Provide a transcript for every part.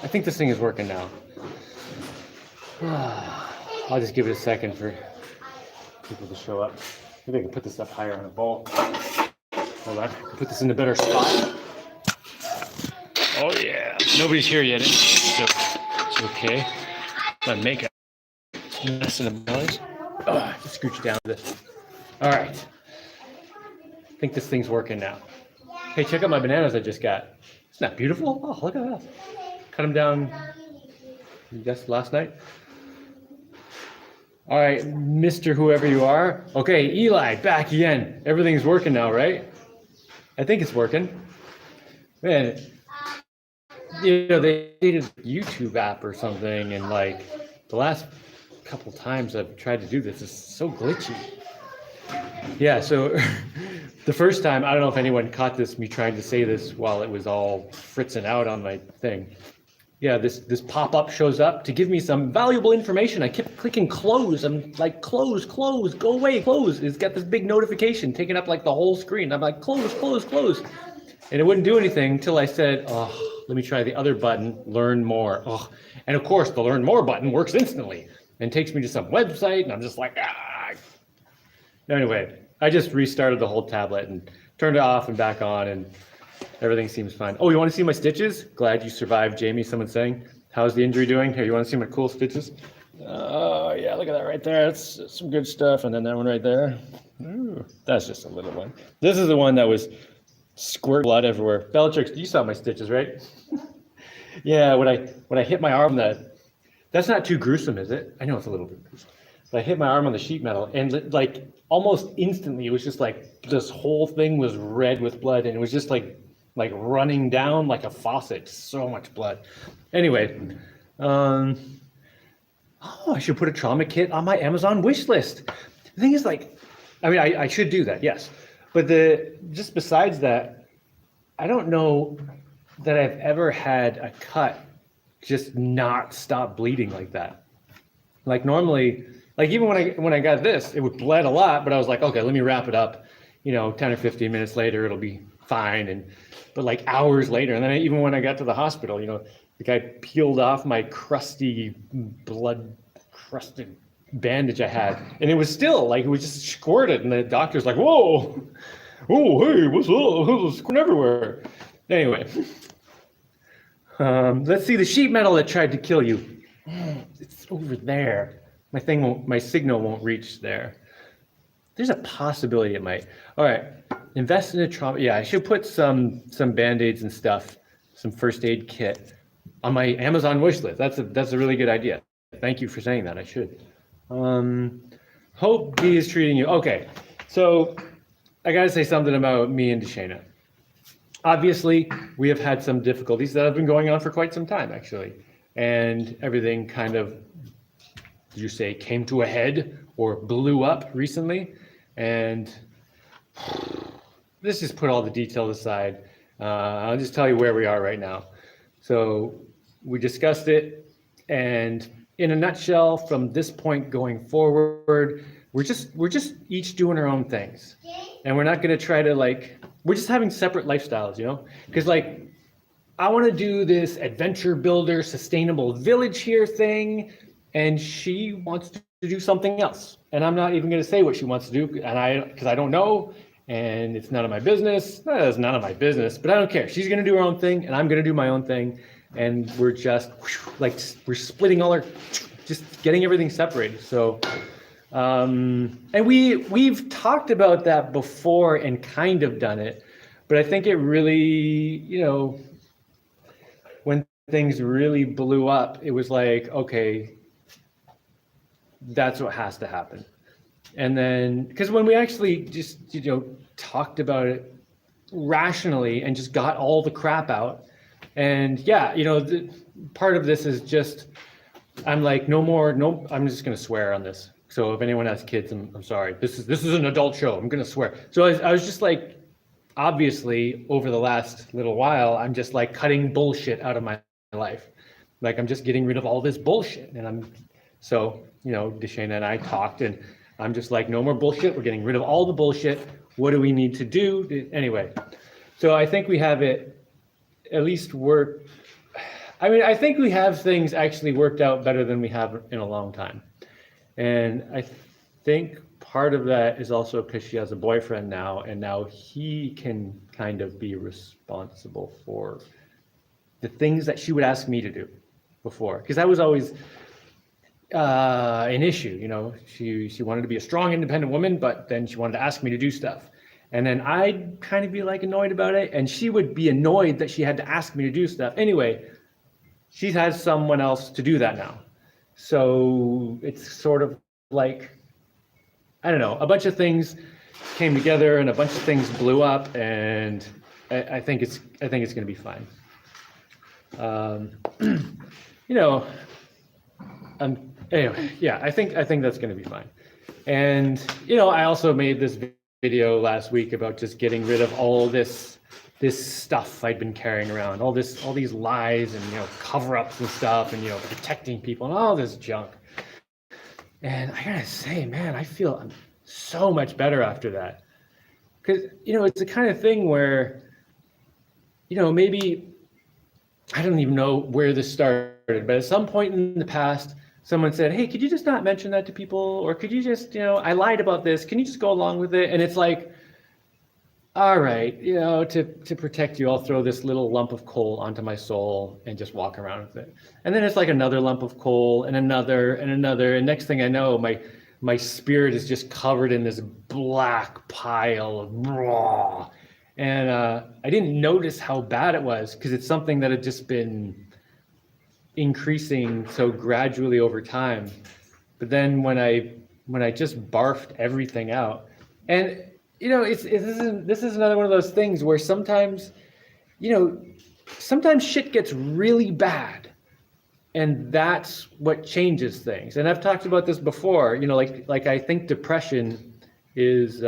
I think this thing is working now. I'll just give it a second for people to show up. Maybe I can put this up higher on a bowl. Hold on, put this in a better spot. Oh yeah, nobody's here yet, so it's okay. I'm making a mess in the noise. Just scooch down this. All right, I think this thing's working now. Hey, check out my bananas I just got. Isn't that beautiful? Oh, look at that. Cut them down just last night. All right, Mr. Whoever you are. Okay, Eli, back again. Everything's working now, right? I think it's working. Man, you know, they did a YouTube app or something, and like the last couple times I've tried to do this, it's so glitchy. Yeah, so the first time, I don't know if anyone caught this, me trying to say this while it was all fritzing out on my thing. Yeah, this pop-up shows up to give me some valuable information. I kept clicking close. I'm like, close, go away, close. It's got this big notification taking up like the whole screen. I'm like, close. And it wouldn't do anything until I said, oh, let me try the other button, learn more. Oh, and of course, the learn more button works instantly and takes me to some website. And I'm just like, ah. Anyway, I just restarted the whole tablet and turned it off and back on, and everything seems fine. Oh, you want to see my stitches? Glad you survived, Jaimie. Someone's saying, how's the injury doing? Here, you want to see my cool stitches? Oh, yeah, look at that right there. That's some good stuff. And then that one right there. Ooh, that's just a little one. This is the one that was squirt blood everywhere. Bellatrix, you saw my stitches, right? Yeah, when I hit my arm, that's not too gruesome, is it? I know it's a little bit gruesome. But I hit my arm on the sheet metal, and like almost instantly, it was just like this whole thing was red with blood, and it was just like running down like a faucet. So much blood. Anyway, oh, I should put a trauma kit on my Amazon wish list. The thing is, like, I mean, I should do that, yes. But just besides that, I don't know that I've ever had a cut just not stop bleeding like that. Like normally, like even when I got this, it would bled a lot, but I was like, okay, let me wrap it up. You know, 10 or 15 minutes later, it'll be fine. But like hours later, and then even when I got to the hospital, you know, the guy peeled off my crusty, blood-crusted bandage I had, and it was still like, it was just squirted, and the doctor's like, whoa, oh, hey, what's up? It's squirting everywhere. Anyway, let's see the sheet metal that tried to kill you. It's over there. My signal won't reach there. There's a possibility it might. All right, invest in a trauma. Yeah, I should put some Band-Aids and stuff, some first aid kit on my Amazon wish list. That's a really good idea. Thank you for saying that. I should. Hope D is treating you. Okay, so I gotta say something about me and Deshana. Obviously, we have had some difficulties that have been going on for quite some time, actually. And everything kind of, did you say, came to a head or blew up recently? And let's just put all the details aside. I'll just tell you where we are right now. So we discussed it, and in a nutshell, from this point going forward, we're just each doing our own things. And we're not gonna try to we're just having separate lifestyles, you know? Because I want to do this adventure builder, sustainable village here thing, and she wants to do something else. And I'm not even going to say what she wants to do, because I don't know, and it's none of my business. It's none of my business, but I don't care. She's going to do her own thing, and I'm going to do my own thing, and we're just we're splitting just getting everything separated. So, and we've talked about that before and kind of done it, but I think it really, you know, when things really blew up, it was like, okay, that's what has to happen. And then, because when we actually just, you know, talked about it rationally and just got all the crap out, and yeah, you know, part of this is just, I'm like, I'm just gonna swear on this. So if anyone has kids, I'm sorry. This is an adult show. I'm gonna swear. So I was just like, obviously, over the last little while, I'm just like cutting bullshit out of my life. Like I'm just getting rid of all this bullshit. And so, you know, Deshana and I talked, and I'm just like, no more bullshit. We're getting rid of all the bullshit. What do we need to do? Anyway, so I think we have it at least work. I mean, I think we have things actually worked out better than we have in a long time. And I think part of that is also because she has a boyfriend now, and now he can kind of be responsible for the things that she would ask me to do before. Because that was always an issue, you know. She wanted to be a strong, independent woman, but then she wanted to ask me to do stuff. And then I'd kind of be like annoyed about it, and she would be annoyed that she had to ask me to do stuff. Anyway, she has someone else to do that now. So it's sort of like, I don't know, a bunch of things came together and a bunch of things blew up, and I think it's going to be fine. You know, anyway, yeah, I think that's going to be fine. And you know, I also made this video last week about just getting rid of all this stuff I'd been carrying around, all these lies and, you know, cover-ups and stuff, and, you know, protecting people and all this junk. And I gotta say, man, I feel so much better after that. Because, you know, it's the kind of thing where, you know, maybe, I don't even know where this started, but at some point in the past, someone said, hey, could you just not mention that to people? Or could you just, you know, I lied about this, can you just go along with it? And it's like, all right, you know, to protect you, I'll throw this little lump of coal onto my soul and just walk around with it. And then it's like another lump of coal and another and another. And next thing I know, my spirit is just covered in this black pile of raw. And I didn't notice how bad it was because it's something that had just been increasing so gradually over time. But then when I just barfed everything out, and you know, this is another one of those things where sometimes, you know, sometimes shit gets really bad, and that's what changes things. And I've talked about this before. You know, like I think depression is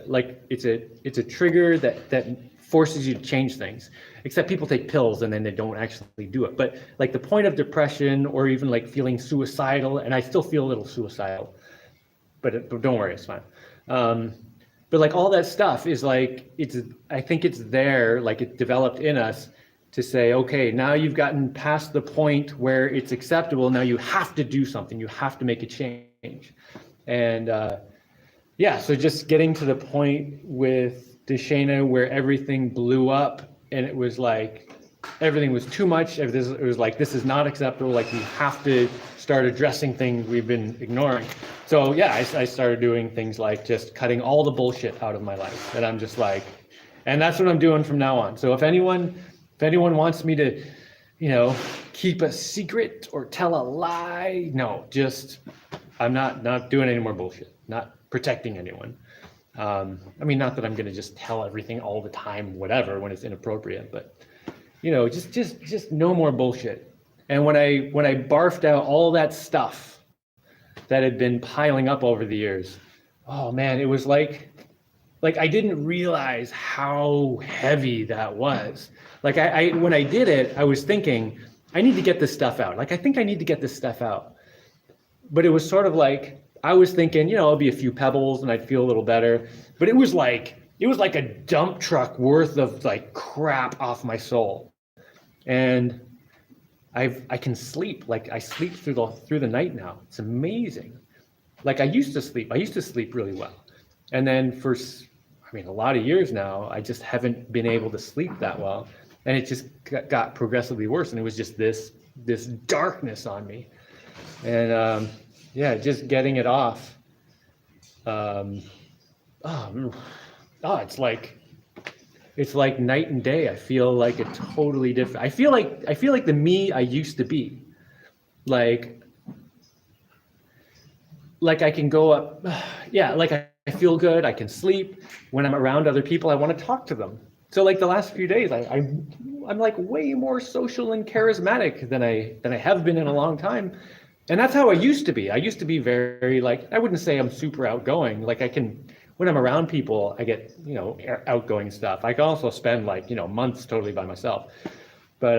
like it's a trigger that forces you to change things. Except people take pills and then they don't actually do it. But like the point of depression, or even like feeling suicidal, and I still feel a little suicidal, but don't worry, it's fine. But like all that stuff is like, I think it's there, like it developed in us to say, okay, now you've gotten past the point where it's acceptable. Now you have to do something. You have to make a change. And yeah, so just getting to the point with Deshana where everything blew up and it was like, everything was too much. It was like, this is not acceptable. Like we have to start addressing things we've been ignoring. So yeah, I started doing things like just cutting all the bullshit out of my life. And I'm just like, and that's what I'm doing from now on. So if anyone wants me to, you know, keep a secret or tell a lie, no, just, I'm not doing any more bullshit, not protecting anyone. I mean, not that I'm going to just tell everything all the time, whatever, when it's inappropriate, but you know, just no more bullshit. And when I barfed out all that stuff that had been piling up over the years, oh man, it was like I didn't realize how heavy that was. Like I when I did it, I was thinking, I need to get this stuff out. Like I think I need to get this stuff out. But it was sort of like, I was thinking, you know, it'll be a few pebbles and I'd feel a little better. But it was like a dump truck worth of like crap off my soul. And I can sleep. Like I sleep through the night now. It's amazing. Like I used to sleep really well. And then for, I mean, a lot of years now, I just haven't been able to sleep that well. And it just got progressively worse. And it was just this darkness on me. And yeah, just getting it off. It's like night and day. I feel like a totally different. I feel like the me I used to be. Like I can go up. Yeah, like I feel good. I can sleep. When I'm around other people, I want to talk to them. So like the last few days, I'm like way more social and charismatic than I have been in a long time. And that's how I used to be. I used to be very like, I wouldn't say I'm super outgoing. Like I can, when I'm around people, I get, you know, outgoing stuff. I can also spend like, you know, months totally by myself. But,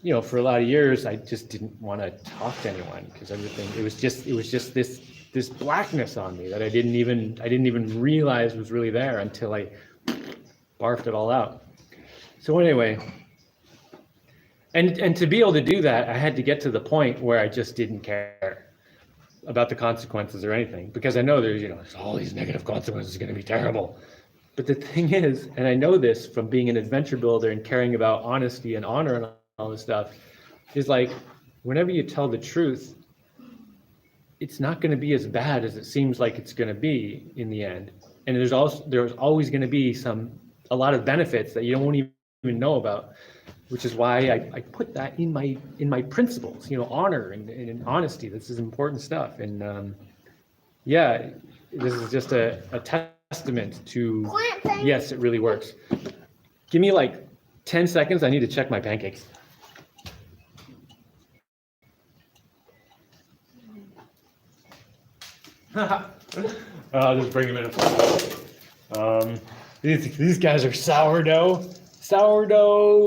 you know, for a lot of years, I just didn't want to talk to anyone because everything, it was just this blackness on me that I didn't even realize was really there until I barfed it all out. So anyway, And to be able to do that, I had to get to the point where I just didn't care about the consequences or anything, because I know there's all these negative consequences going to be terrible. But the thing is, and I know this from being an adventure builder and caring about honesty and honor and all this stuff, is like whenever you tell the truth, it's not going to be as bad as it seems like it's going to be in the end. And there's always going to be a lot of benefits that you won't even know about, which is why I put that in my principles, honor and honesty. This is important stuff. And yeah, this is just a testament to, yes, it really works. Give me like 10 seconds. I need to check my pancakes. I'll just bring them in. These guys are sourdough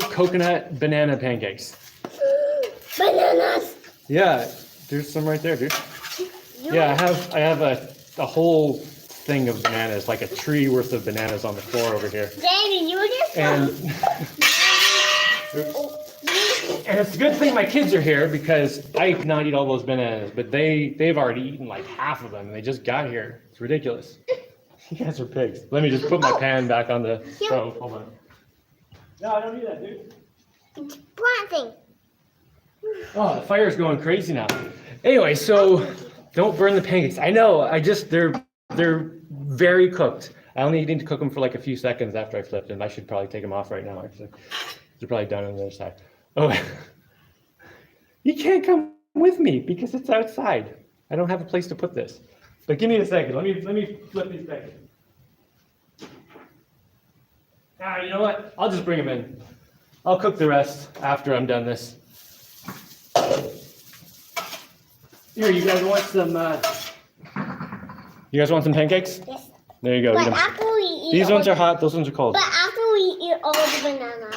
coconut banana pancakes. Bananas. Yeah, there's some right there, dude. Yeah, I have a whole thing of bananas, like a tree worth of bananas on the floor over here. Daddy, you were just and it's a good thing my kids are here, because I could not eat all those bananas, but they've already eaten like half of them, and they just got here. It's ridiculous. You guys are pigs. Let me just put my pan back on the stove. Hold on. No, I don't need that, dude. planting. Oh, the fire's going crazy now. Anyway, so don't burn the pancakes. I know. They're very cooked. I only need to cook them for like a few seconds after I flipped them. I should probably take them off right now, actually. They're probably done on the other side. Oh, you can't come with me because it's outside. I don't have a place to put this. But give me a second. Let me flip these pancakes. You know what? I'll just bring them in. I'll cook the rest after I'm done this. Here, you guys want some? You guys want some pancakes? Yes. There you go. But after we eat These ones are hot. Those ones are cold. But after we eat all the bananas.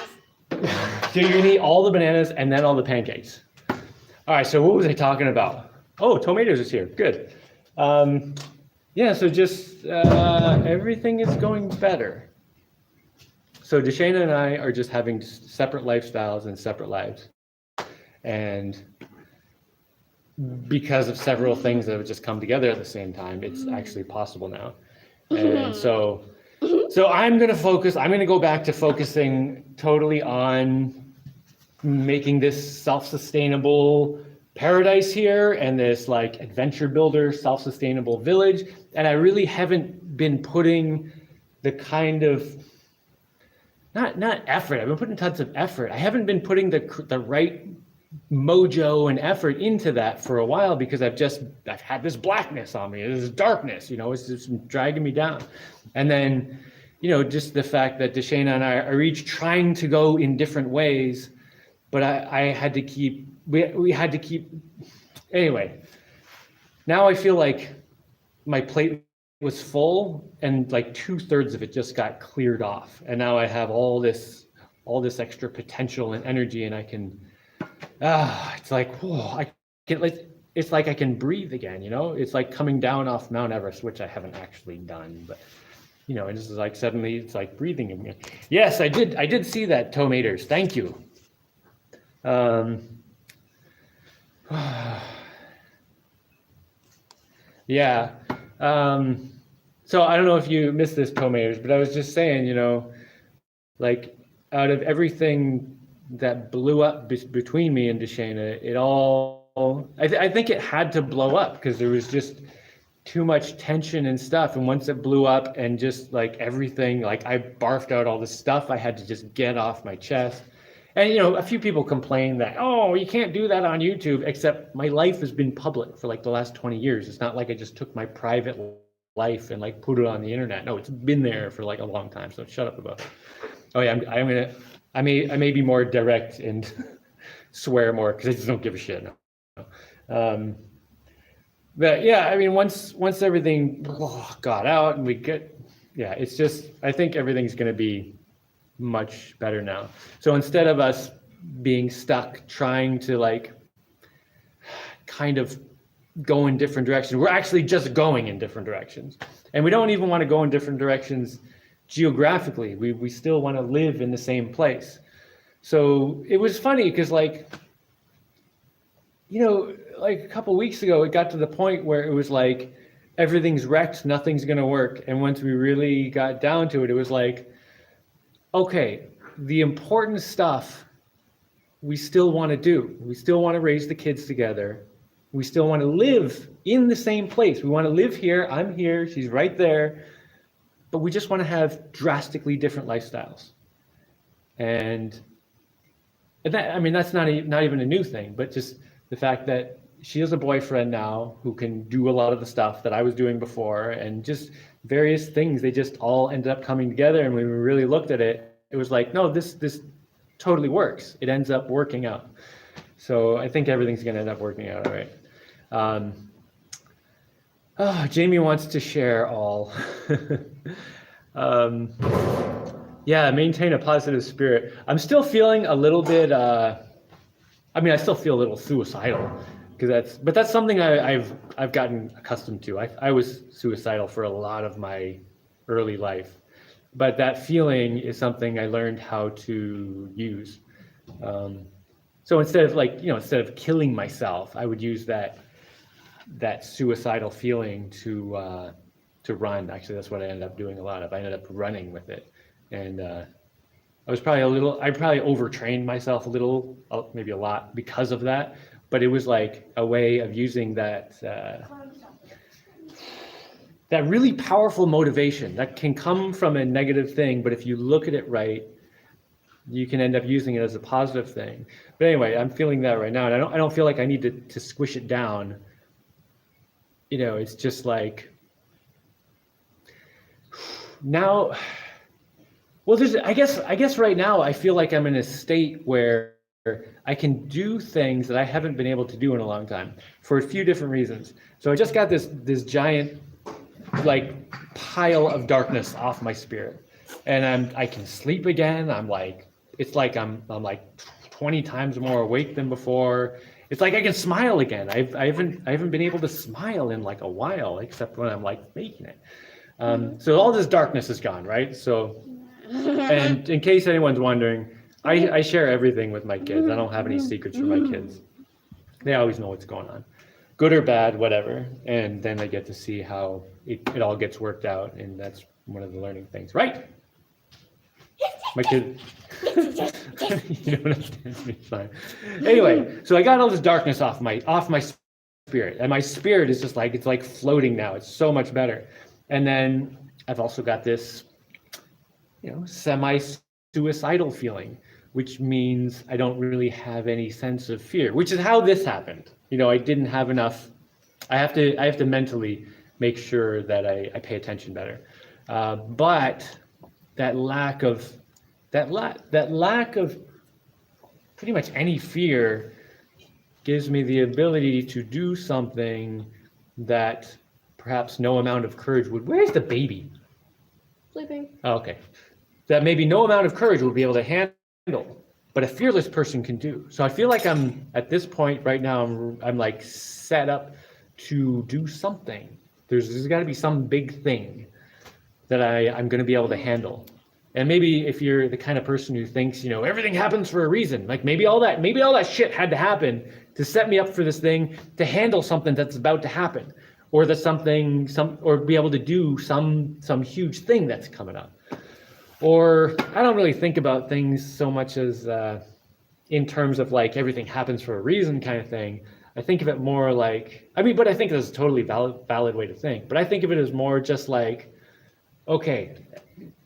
So you're gonna eat all the bananas and then all the pancakes. All right. So what was I talking about? Oh, tomatoes is here. Good. Yeah. So just everything is going better. So Deshana and I are just having separate lifestyles and separate lives, and because of several things that have just come together at the same time, it's actually possible now. And so I'm going to go back to focusing totally on making this self-sustainable paradise here and this like adventure builder, self-sustainable village. And I really haven't been putting the kind of, not effort, I've been putting tons of effort. I haven't been putting the right mojo and effort into that for a while, because I've had this blackness on me, this darkness, it's just dragging me down. And then, just the fact that Deshana and I are each trying to go in different ways, but I had to keep, we had to keep, anyway, now I feel like my plate was full and like 2/3 of it just got cleared off. And now I have all this extra potential and energy, and I can, it's like, whoa, it's like I can breathe again, It's like coming down off Mount Everest, which I haven't actually done, but it's just like suddenly it's like breathing again. Yes, I did see that, tomatoes. Thank you. Yeah. So I don't know if you missed this, tomatoes, but I was just saying, like out of everything that blew up between me and Deshana, I think it had to blow up because there was just too much tension and stuff. And once it blew up and just like everything, like I barfed out all this stuff I had to just get off my chest. And, a few people complain that, oh, you can't do that on YouTube, except my life has been public for like the last 20 years. It's not like I just took my private life and like put it on the internet. No, it's been there for like a long time. So shut up about it. Oh yeah, I may be more direct and swear more because I just don't give a shit. No. But yeah, I mean, once everything got out and it's just, I think everything's going to be much better now. So instead of us being stuck trying to like kind of go in different directions, we're actually just going in different directions. And we don't even want to go in different directions geographically. We still want to live in the same place. So it was funny because like, like a couple weeks ago, it got to the point where it was like, everything's wrecked, nothing's going to work. And once we really got down to it, it was like, okay, the important stuff we still want to do. We still want to raise the kids together. We still want to live in the same place. We want to live here. I'm here. She's right there. But we just want to have drastically different lifestyles. And that, I mean, that's not even a new thing, but just the fact that she has a boyfriend now who can do a lot of the stuff that I was doing before, and just various things, they just all ended up coming together. And when we really looked at it, it was like, no, this totally works. It ends up working out. So I think everything's going to end up working out all right. Jaimie wants to share all. Yeah, maintain a positive spirit. I'm still feeling a little bit, I still feel a little suicidal, but that's something I've gotten accustomed to. I was suicidal for a lot of my early life, but that feeling is something I learned how to use. So instead of killing myself, I would use that suicidal feeling to run. Actually, that's what I ended up doing a lot of. I ended up running with it, and I probably overtrained myself a little, maybe a lot, because of that. But it was like a way of using that really powerful motivation that can come from a negative thing, but if you look at it right, you can end up using it as a positive thing. But anyway, I'm feeling that right now, and I don't feel like I need to squish it down. It's just like now. Well, I guess right now I feel like I'm in a state where I can do things that I haven't been able to do in a long time for a few different reasons. So I just got this giant like pile of darkness off my spirit, and I can sleep again. It's like I'm like 20 times more awake than before. It's like I can smile again. I haven't been able to smile in like a while, except when I'm like making it. So all this darkness is gone, right? So, and in case anyone's wondering, I share everything with my kids. I don't have any secrets from my kids. They always know what's going on, good or bad, whatever. And then they get to see how it all gets worked out, and that's one of the learning things, right? My kid. You don't understand me, fine. Anyway, so I got all this darkness off my spirit, and my spirit is just like, it's like floating now. It's so much better. And then I've also got this, semi-suicidal feeling, which means I don't really have any sense of fear, which is how this happened. I didn't have enough. I have to mentally make sure that I pay attention better. But that lack of pretty much any fear gives me the ability to do something that perhaps no amount of courage would. Where's the baby? Sleeping. Oh, okay. That maybe no amount of courage will be able to handle, but a fearless person can do. So I feel like I'm at this point right now, I'm like set up to do something. There's got to be some big thing that I'm going to be able to handle. And maybe if you're the kind of person who thinks, everything happens for a reason, like maybe all that shit had to happen to set me up for this thing, to handle something that's about to happen, or or be able to do some huge thing that's coming up. Or I don't really think about things so much as in terms of like everything happens for a reason kind of thing. I think of it more like, but I think that's a totally valid way to think. But I think of it as more just like, okay,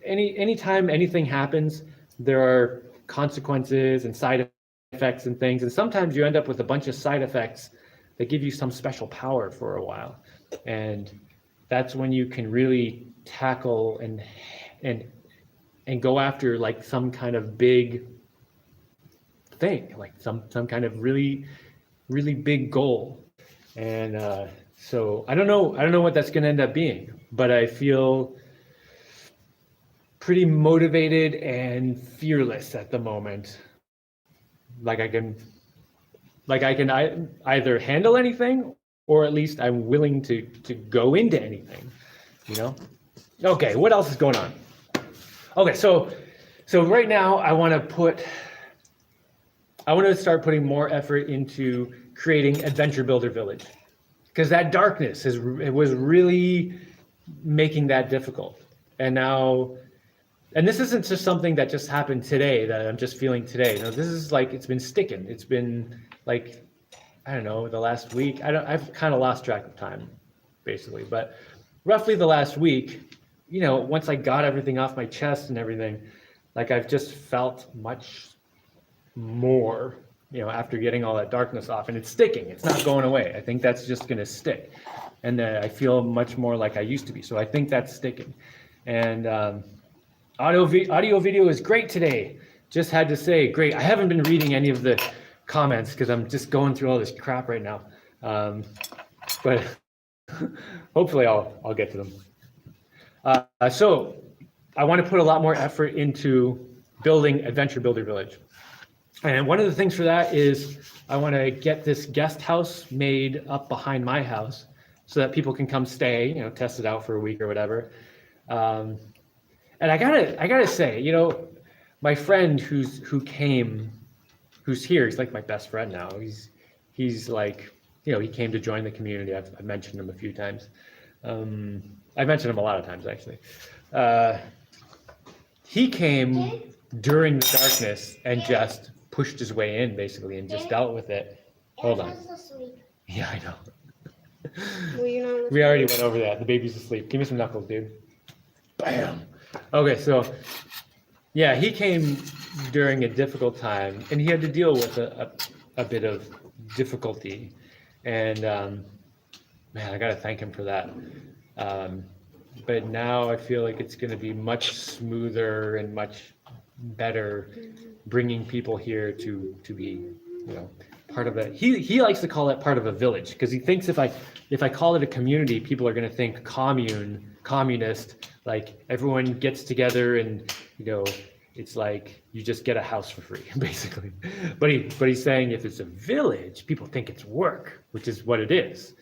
anytime anything happens, there are consequences and side effects and things. And sometimes you end up with a bunch of side effects that give you some special power for a while. And that's when you can really tackle and go after like some kind of big thing, like some kind of really, really big goal. And so I don't know what that's going to end up being, but I feel pretty motivated and fearless at the moment. Like I can either handle anything, or at least I'm willing to go into anything, Okay, what else is going on? Okay, so right now I want to put I want to start putting more effort into creating Adventure Builder Village, because that darkness it was really making that difficult. And now, and this isn't just something that just happened today that I'm just feeling today. No, this is like it's been sticking. It's been like, I don't know, the last week. I've kind of lost track of time, basically, but roughly the last week, once I got everything off my chest and everything, like I've just felt much more, after getting all that darkness off, and it's sticking. It's not going away. I think that's just going to stick, and I feel much more like I used to be. So I think that's sticking. And audio video is great today. Just had to say, great. I haven't been reading any of the comments because I'm just going through all this crap right now. But hopefully I'll get to them. So I want to put a lot more effort into building Adventure Builder Village. And one of the things for that is I want to get this guest house made up behind my house so that people can come stay, test it out for a week or whatever. And I gotta say, my friend who's here, he's like my best friend now. He's like, he came to join the community. I've mentioned him a few times. I've mentioned him a lot of times, actually. He came during the darkness and just pushed his way in, basically, and just dealt with it. Hold on. Yeah, I know. We already went over that. The baby's asleep. Give me some knuckles, dude. Bam. Okay, so yeah, he came during a difficult time, and he had to deal with a bit of difficulty, and man, I gotta thank him for that. But now I feel like it's going to be much smoother and much better, bringing people here to be, part of it. He likes to call it part of a village, because he thinks if I call it a community, people are going to think communist, like everyone gets together and it's like you just get a house for free, basically. But he's saying if it's a village, people think it's work, which is what it is,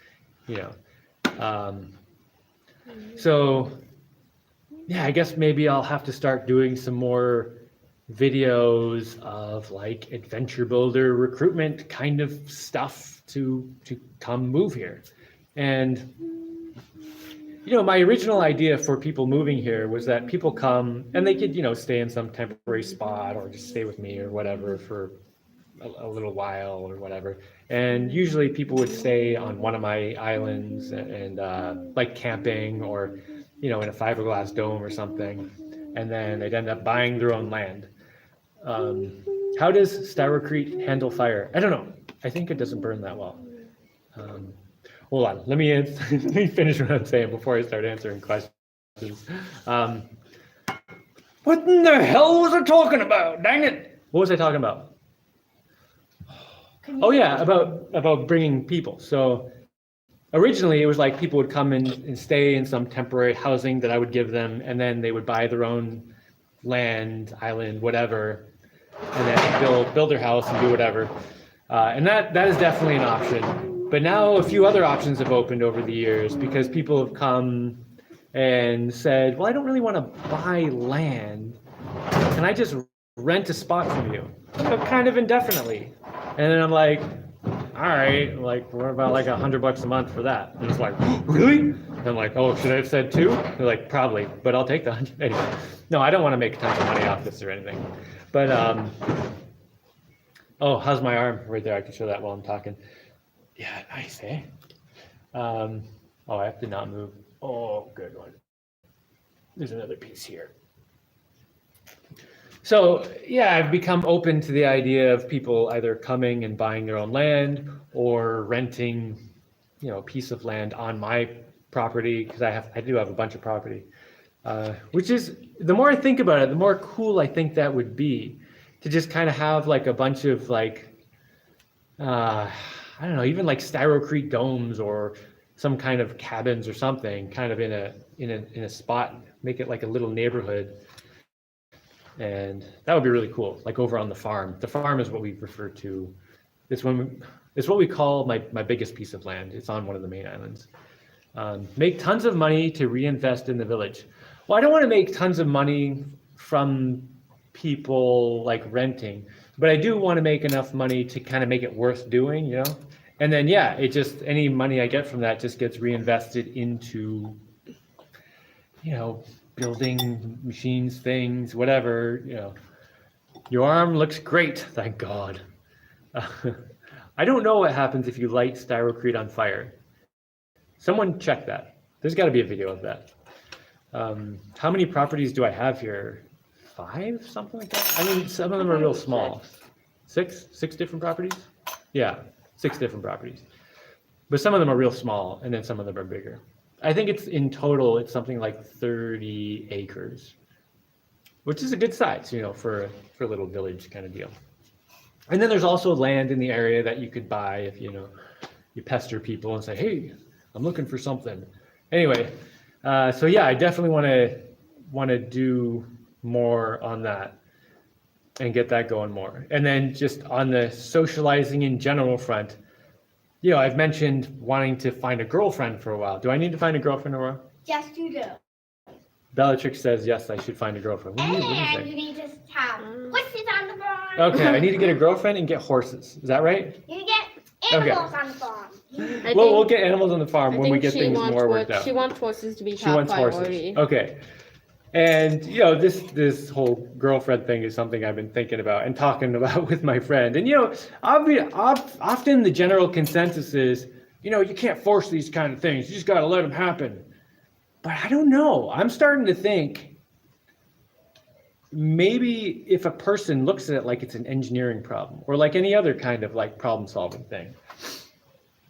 So yeah, I guess maybe I'll have to start doing some more videos of like adventure builder recruitment kind of stuff to come move here. And my original idea for people moving here was that people come and they could stay in some temporary spot or just stay with me or whatever for a little while or whatever. And usually people would stay on one of my islands and like camping or in a fiberglass dome or something, and then they'd end up buying their own land. How does styrocrete handle fire? I don't know. I think it doesn't burn that well. Hold on. Let me finish what I'm saying before I start answering questions. What in the hell was I talking about? Dang it! What was I talking about? Oh yeah, about bringing people. So originally it was like people would come in and stay in some temporary housing that I would give them, and then they would buy their own land, island, whatever, and then build their house and do whatever. And that is definitely an option. But now a few other options have opened over the years, because people have come and said, well, I don't really want to buy land. Can I just rent a spot from you? Kind of indefinitely. And then I'm like, all right, like what about like $100 a month for that? And it's like, really? And I'm like, oh, should I have said 2? They're like, probably, but I'll take the 100. Anyway, no, I don't want to make tons of money off this or anything. But oh, how's my arm right there? I can show that while I'm talking. Yeah, nice, eh? Oh, I have to not move. Oh, good one. There's another piece here. So yeah, I've become open to the idea of people either coming and buying their own land or renting, a piece of land on my property, because I do have a bunch of property, which is, the more I think about it, the more cool I think that would be, to just kind of have like a bunch of like, I don't know, even like styrocrete domes or some kind of cabins or something, kind of in a spot, make it like a little neighborhood. And that would be really cool, like over on the farm. The farm is what we refer to. It's what we call my biggest piece of land. It's on one of the main islands. Make tons of money to reinvest in the village. Well, I don't want to make tons of money from people like renting. but I do want to make enough money to kind of make it worth doing, you know? And then, yeah, it just, any money I get from that just gets reinvested into, you know, building machines, things, whatever, you know. Your arm looks great, thank God. I don't know what happens if you light styrocrete on fire. Someone check that. There's got to be a video of that. How many properties do I have here? 5, something like that? I mean, some of them are real small. 6 different properties? Yeah, 6 different properties. But some of them are real small, and then some of them are bigger. I think it's in total, it's something like 30 acres, which is a good size, you know, for a little village kind of deal. And then there's also land in the area that you could buy if, you know, you pester people and say, hey, I'm looking for something. Anyway, so yeah, I definitely want to do more on that and get that going more. And then just on the socializing in general front, you know, I've mentioned wanting to find a girlfriend for a while. Do I need to find a girlfriend or what? Yes, you do. Bellatrix says, yes, I should find a girlfriend. What do you And think? you need to have horses on the farm. Okay, I need to get a girlfriend and get horses. Is that right? You get animals on the farm. Well, we'll get animals on the farm I when we think get she things wants more worked out. She wants horses to be She top wants priority. horses. Okay. And you know, this whole girlfriend thing is something I've been thinking about and talking about with my friend. And you know, often the general consensus is, you know, you can't force these kind of things. You just got to let them happen. But I don't know. I'm starting to think maybe if a person looks at it like it's an engineering problem or like any other kind of like problem solving thing,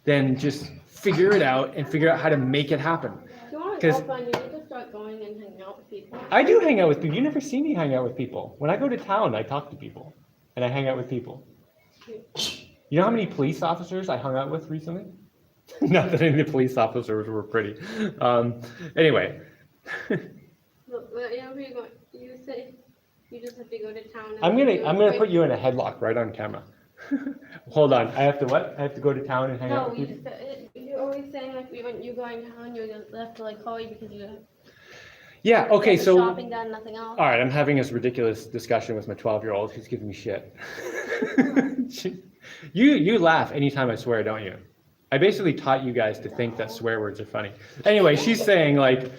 then just figure it out and figure out how to make it happen. If you want a 'Cause- girlfriend, you need to start going and hanging out with people. I do hang out with people. You never see me hang out with people. When I go to town, I talk to people and I hang out with people. You know how many police officers I hung out with recently? Not that any of the police officers were pretty. Anyway. Look, you know where you're going. You say you just have to go to town. And I'm do gonna it. put you in a headlock right on camera. Hold on. I have to what? I have to go to town and hang out No, with you people? you're always saying like when you going down, you're gonna have to like call you because you Yeah, okay, have so shopping done, nothing else. all right, I'm having this ridiculous discussion with my 12-year-old who's giving me shit. You laugh anytime I swear, don't you? I basically taught you guys to think that swear words are funny. Anyway, she's saying like,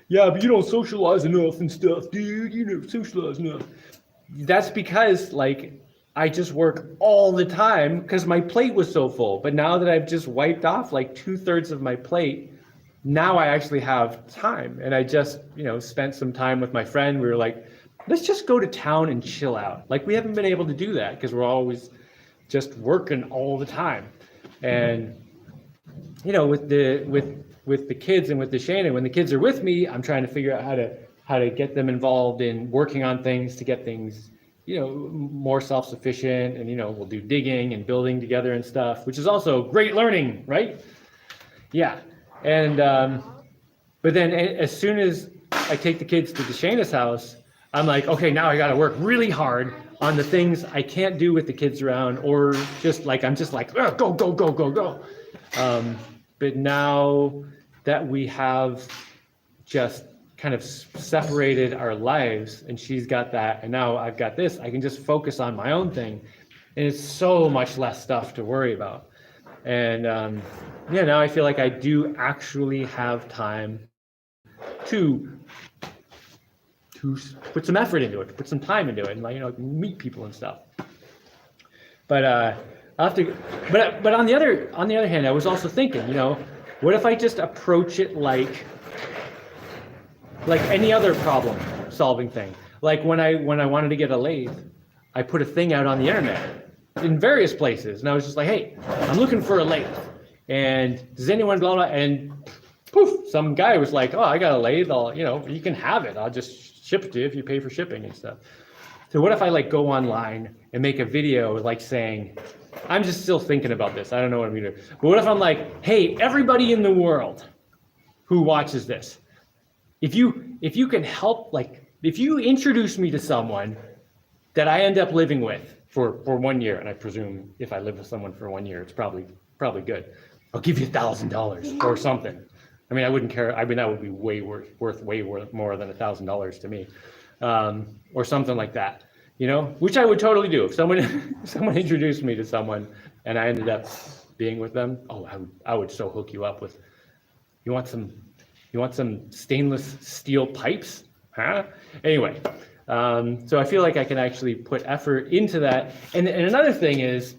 yeah, but you don't socialize enough and stuff, dude. You never socialize enough. That's because like I just work all the time because my plate was so full. But now that I've just wiped off like 2/3 of my plate, now I actually have time. And I just, you know, spent some time with my friend. We were like, let's just go to town and chill out. Like we haven't been able to do that because we're always just working all the time. And you know, with the kids and with the Shannon, when the kids are with me, I'm trying to figure out how to get them involved in working on things to get things, you know, more self-sufficient. And you know, we'll do digging and building together and stuff, which is also great learning, right? Yeah. And but then as soon as I take the kids to Deshana's house, I'm like, okay, now I got to work really hard on the things I can't do with the kids around, or just like I'm just like, "Ugh, go, go, go, go, go. But now that we have just kind of separated our lives, and she's got that, and now I've got this, I can just focus on my own thing, and it's so much less stuff to worry about. And yeah, now I feel like I do actually have time to put some effort into it, to put some time into it, and like, you know, meet people and stuff. But I'll have to. But on the other hand, I was also thinking, you know, what if I just approach it like any other problem solving thing? Like when I wanted to get a lathe, I put a thing out on the internet in various places, and I was just like, hey, I'm looking for a lathe, and does anyone blah blah? And poof, some guy was like, oh, I got a lathe. You know, you can have it. I'll just ship it to you if you pay for shipping and stuff. So what if I like go online and make a video like saying, I'm just still thinking about this. I don't know what I'm gonna do. But what if I'm like, hey, everybody in the world who watches this, if you can help, like, if you introduce me to someone that I end up living with for 1 year, and I presume if I live with someone for 1 year, it's probably good. I'll give you $1,000 or something. I mean, I wouldn't care. I mean, that would be worth way more than $1,000 to me, or something like that. you know, which I would totally do if someone someone introduced me to someone and I ended up being with them. Oh, I would so hook you up with. You want some stainless steel pipes, huh? Anyway, so I feel like I can actually put effort into that. And another thing is,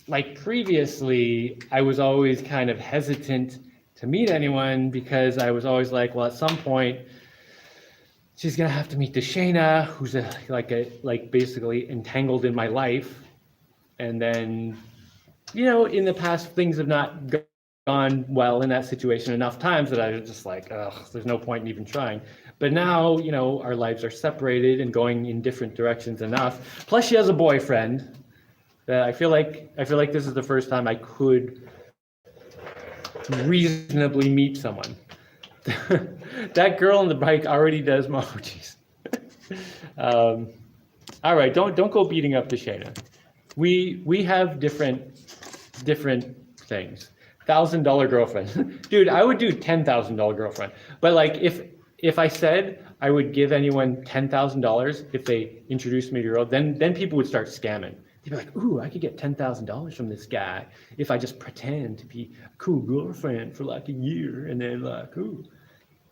like previously, I was always kind of hesitant to meet anyone because I was always like, well, at some point, she's gonna have to meet Deshana, who's like basically entangled in my life, and then, you know, in the past things have not gone well in that situation enough times that I was just like, ugh, there's no point in even trying. But now, you know, our lives are separated and going in different directions enough. Plus, she has a boyfriend. I feel like this is the first time I could reasonably meet someone. That girl on the bike already does my emojis. All right, don't go beating up Deshana. We have different things. $1,000 girlfriend, dude. I would do $10,000 girlfriend. But like if I said I would give anyone $10,000 if they introduced me to a girl, then people would start scamming. They'd be like, ooh, I could get $10,000 from this guy if I just pretend to be a cool girlfriend for like a year, and then like, ooh,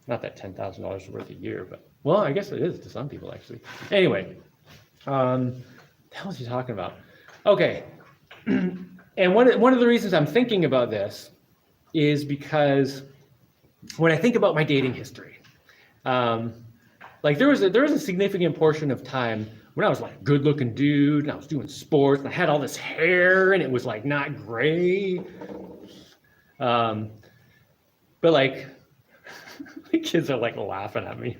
not that $10,000 is worth a year, but well, I guess it is to some people actually. Anyway, the hell is he talking about? Okay, and one of the reasons I'm thinking about this is because when I think about my dating history, like there was a significant portion of time when I was like a good-looking dude and I was doing sports and I had all this hair and it was like not gray. But like the kids are like laughing at me.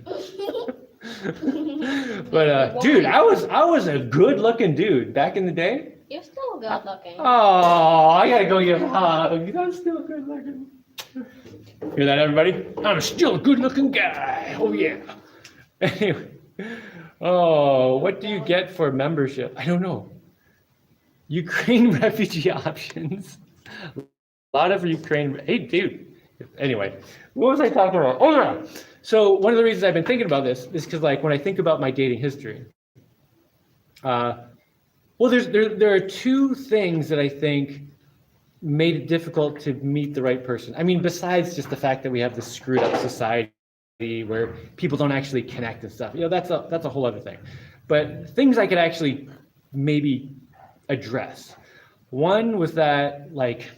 But dude, I was a good-looking dude back in the day. You're still good looking. Oh, I gotta go give a hug. I'm still good-looking. Hear that, everybody? I'm still a good-looking guy. Oh yeah. Anyway. Oh, what do you get for membership? I don't know. Ukraine refugee options. A lot of Ukraine. Hey, dude. Anyway, what was I talking about? Oh, yeah. So one of the reasons I've been thinking about this is because, like, when I think about my dating history, well, there are two things that I think made it difficult to meet the right person. I mean, besides just the fact that we have this screwed up society where people don't actually connect and stuff, you know, that's a whole other thing. But things I could actually maybe address. One was that like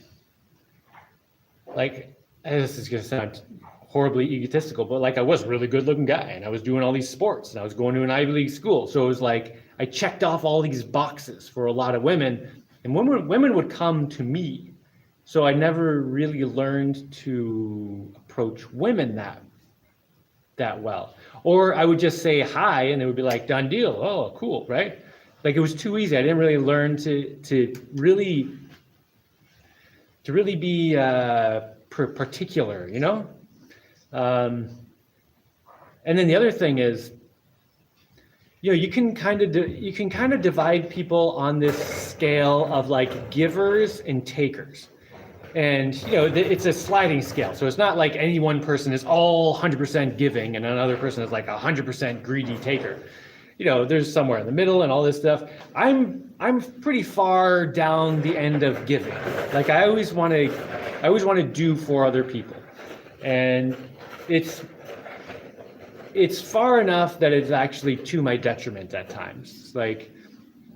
this is gonna sound horribly egotistical, but like I was a really good looking guy and I was doing all these sports and I was going to an Ivy League school. So it was like I checked off all these boxes for a lot of women, and women would come to me. So I never really learned to approach women that well. Or I would just say hi and they would be like, done deal. Oh, cool, right? Like it was too easy. I didn't really learn to really be particular, you know? And then the other thing is, you know, you can kind of divide people on this scale of like givers and takers. And, you know, it's a sliding scale. So it's not like any one person is all 100% giving and another person is like 100% greedy taker. You know, there's somewhere in the middle and all this stuff. I'm pretty far down the end of giving. Like I always want to do for other people. And it's far enough that it's actually to my detriment at times. Like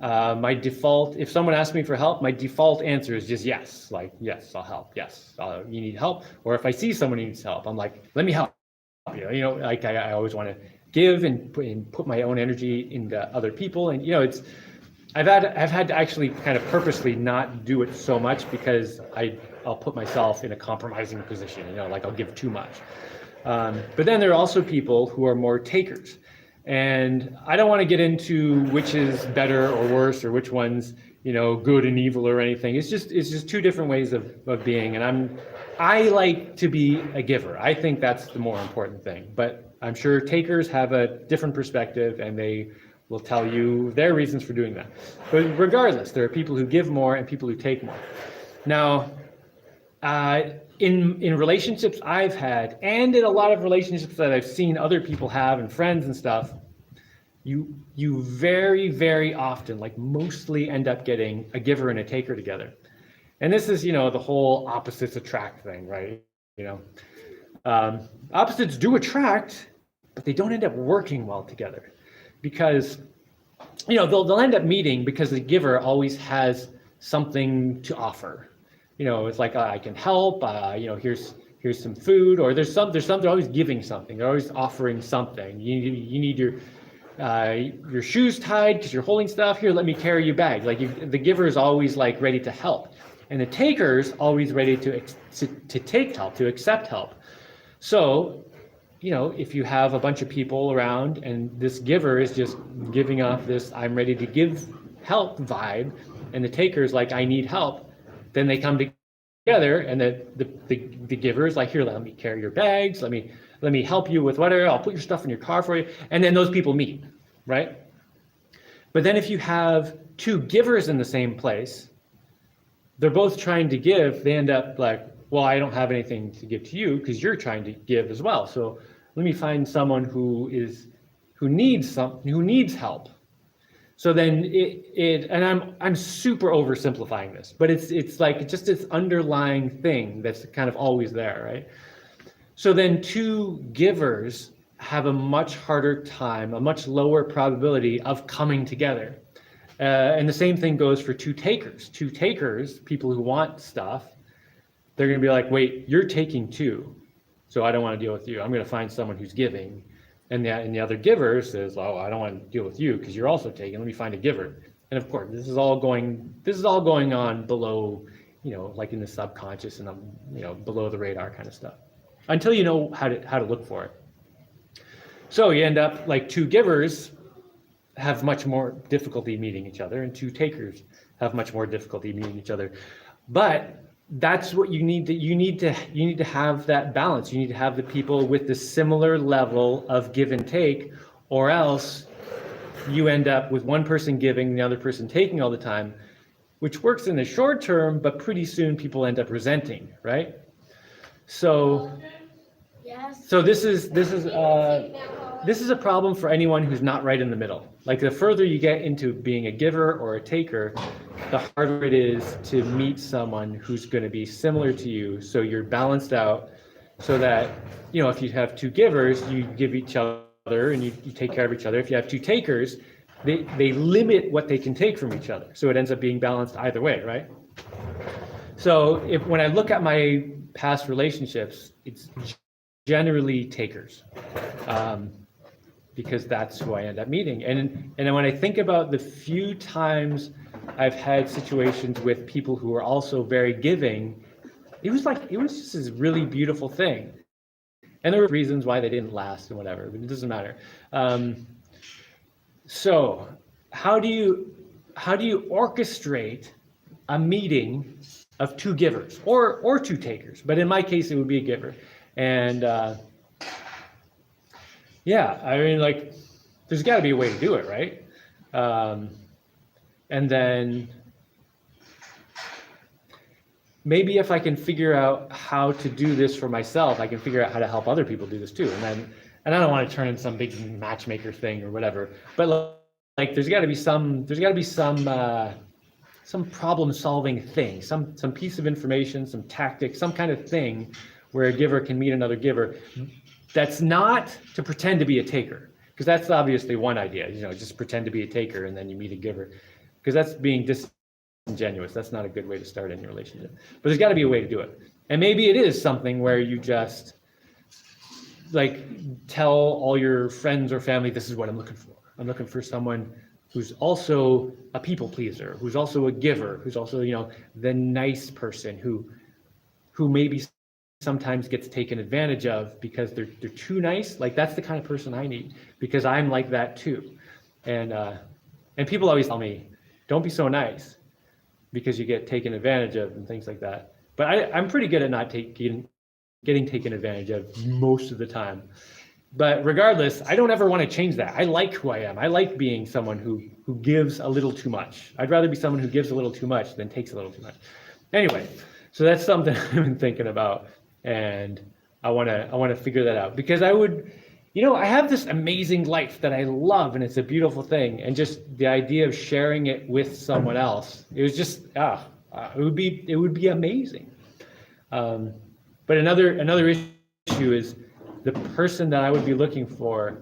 my default, if someone asks me for help, my default answer is just yes. Like, yes, I'll help. Yes, you need help. Or if I see someone who needs help, I'm like, let me help. You know, like I always want to give and put my own energy into other people. And, you know, I've had to actually kind of purposely not do it so much because I'll put myself in a compromising position, you know, like I'll give too much. But then there are also people who are more takers. And I don't want to get into which is better or worse or which one's, you know, good and evil or anything. It's just two different ways of being. And I like to be a giver. I think that's the more important thing. But I'm sure takers have a different perspective and they will tell you their reasons for doing that. But regardless, there are people who give more and people who take more. Now, in relationships I've had, and in a lot of relationships that I've seen other people have and friends and stuff, you very, very often, like mostly end up getting a giver and a taker together. And this is, the whole opposites attract thing, right? Opposites do attract, but they don't end up working well together because, they'll end up meeting because the giver always has something to offer. It's like, I can help, here's some food, or there's something, they're always giving something, they're always offering something. You need your shoes tied because you're holding stuff. Here, let me carry your bag. Like the giver is always like ready to help, and the taker's always ready to take help, to accept help. So, if you have a bunch of people around and this giver is just giving off this "I'm ready to give help" vibe, and the taker's like "I need help," then they come together, and the giver is like, "Here, let me carry your bags. Let me help you with whatever. I'll put your stuff in your car for you." And then those people meet, right? But then if you have two givers in the same place, they're both trying to give, they end up like, well, I don't have anything to give to you because you're trying to give as well. So let me find someone who needs help. So then and I'm super oversimplifying this, but it's like just this underlying thing that's kind of always there, right? So then two givers have a much harder time, a much lower probability of coming together. And the same thing goes for two takers. Two takers, people who want stuff, they're going to be like, wait, you're taking too, so I don't want to deal with you. I'm going to find someone who's giving. And the other giver says, oh, I don't want to deal with you because you're also taking. Let me find a giver. And of course, this is all going on below, like in the subconscious and below the radar kind of stuff, until you know how to look for it. So you end up like two givers have much more difficulty meeting each other, and two takers have much more difficulty meeting each other. But that's what you need to have that balance. You need to have the people with the similar level of give and take, or else you end up with one person giving, the other person taking all the time, which works in the short term, but pretty soon people end up resenting, right? So Yes. so this is a problem for anyone who's not right in the middle. Like the further you get into being a giver or a taker, the harder it is to meet someone who's going to be similar to you, so you're balanced out, so that if you have two givers, you give each other and you take care of each other. If you have two takers, they limit what they can take from each other, so it ends up being balanced either way, right? So when I look at my past relationships, it's generally takers, because that's who I end up meeting. And when I think about the few times I've had situations with people who are also very giving, it was just this really beautiful thing. And there were reasons why they didn't last and whatever, but it doesn't matter. So how do you orchestrate a meeting of two givers or two takers? But in my case, it would be a giver. And like there's got to be a way to do it, right? And then maybe if I can figure out how to do this for myself, I can figure out how to help other people do this too. And I don't want to turn in some big matchmaker thing or whatever, but like there's got to be some problem solving thing, some piece of information, some tactic, some kind of thing where a giver can meet another giver. That's not to pretend to be a taker, because that's obviously one idea, just pretend to be a taker and then you meet a giver, because that's being disingenuous. That's not a good way to start any relationship. But there's got to be a way to do it. And maybe it is something where you just like tell all your friends or family, this is what I'm looking for. I'm looking for someone who's also a people pleaser, who's also a giver, who's also, the nice person who maybe sometimes gets taken advantage of because they're too nice. Like that's the kind of person I need, because I'm like that too. And people always tell me, don't be so nice because you get taken advantage of and things like that. But I'm pretty good at not getting taken advantage of most of the time. But regardless, I don't ever want to change that. I like who I am. I like being someone who gives a little too much. I'd rather be someone who gives a little too much than takes a little too much. Anyway, so that's something I've been thinking about, and I want to figure that out, because I would, you know, I have this amazing life that I love and it's a beautiful thing. And just the idea of sharing it with someone else, it was just, it would be amazing. But another issue is the person that I would be looking for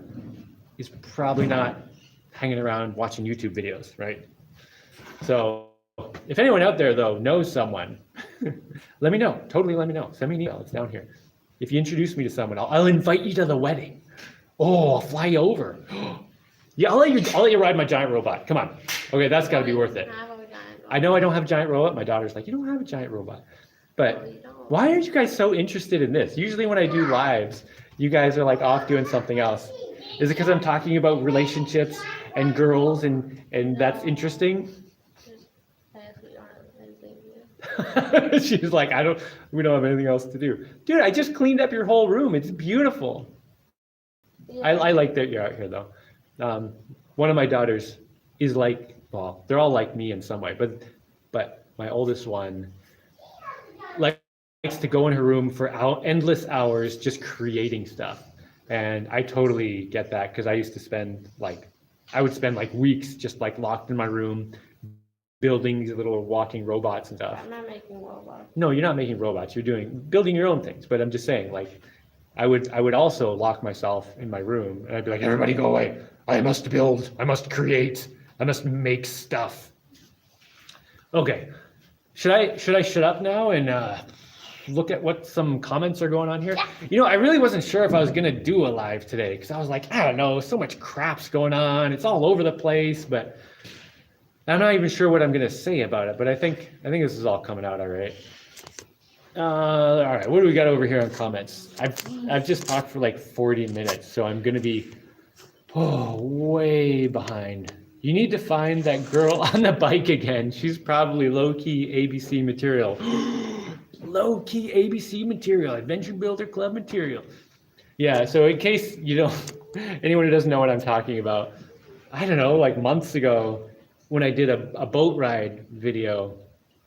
is probably not hanging around watching YouTube videos, right? So if anyone out there though knows someone, let me know. Totally let me know. Send me an email. It's down here. If you introduce me to someone, I'll invite you to the wedding. Oh, I'll fly you over. Yeah, I'll let you ride my giant robot. Come on. Okay, that's got to be worth it. I know I don't have a giant robot. My daughter's like, you don't have a giant robot. But why are you guys so interested in this? Usually when I do lives, you guys are like off doing something else. Is it because I'm talking about relationships and girls and that's interesting? She's like, we don't have anything else to do. Dude, I just cleaned up your whole room. It's beautiful. Yeah. I like that you're out here though. One of my daughters is like, well, they're all like me in some way, but my oldest one likes to go in her room for endless hours just creating stuff. And I totally get that because I used to I would spend like weeks just like locked in my room building these little walking robots and stuff. I'm not making robots. No, you're not making robots. You're building your own things. But I'm just saying, like, I would also lock myself in my room and I'd be like, everybody go away. I must build. I must create. I must make stuff. Okay. Should I shut up now and look at what some comments are going on here? You know, I really wasn't sure if I was gonna do a live today because I was like, I don't know, so much crap's going on. It's all over the place, but I'm not even sure what I'm gonna say about it. But I think this is all coming out all right. All right, what do we got over here on comments? I've just talked for like 40 minutes, so I'm gonna be way behind. You need to find that girl on the bike again. She's probably low-key ABC material. Low-key ABC material, Adventure Builder Club material. Yeah, so in case you don't, anyone who doesn't know what I'm talking about, I don't know, like months ago, when I did a boat ride video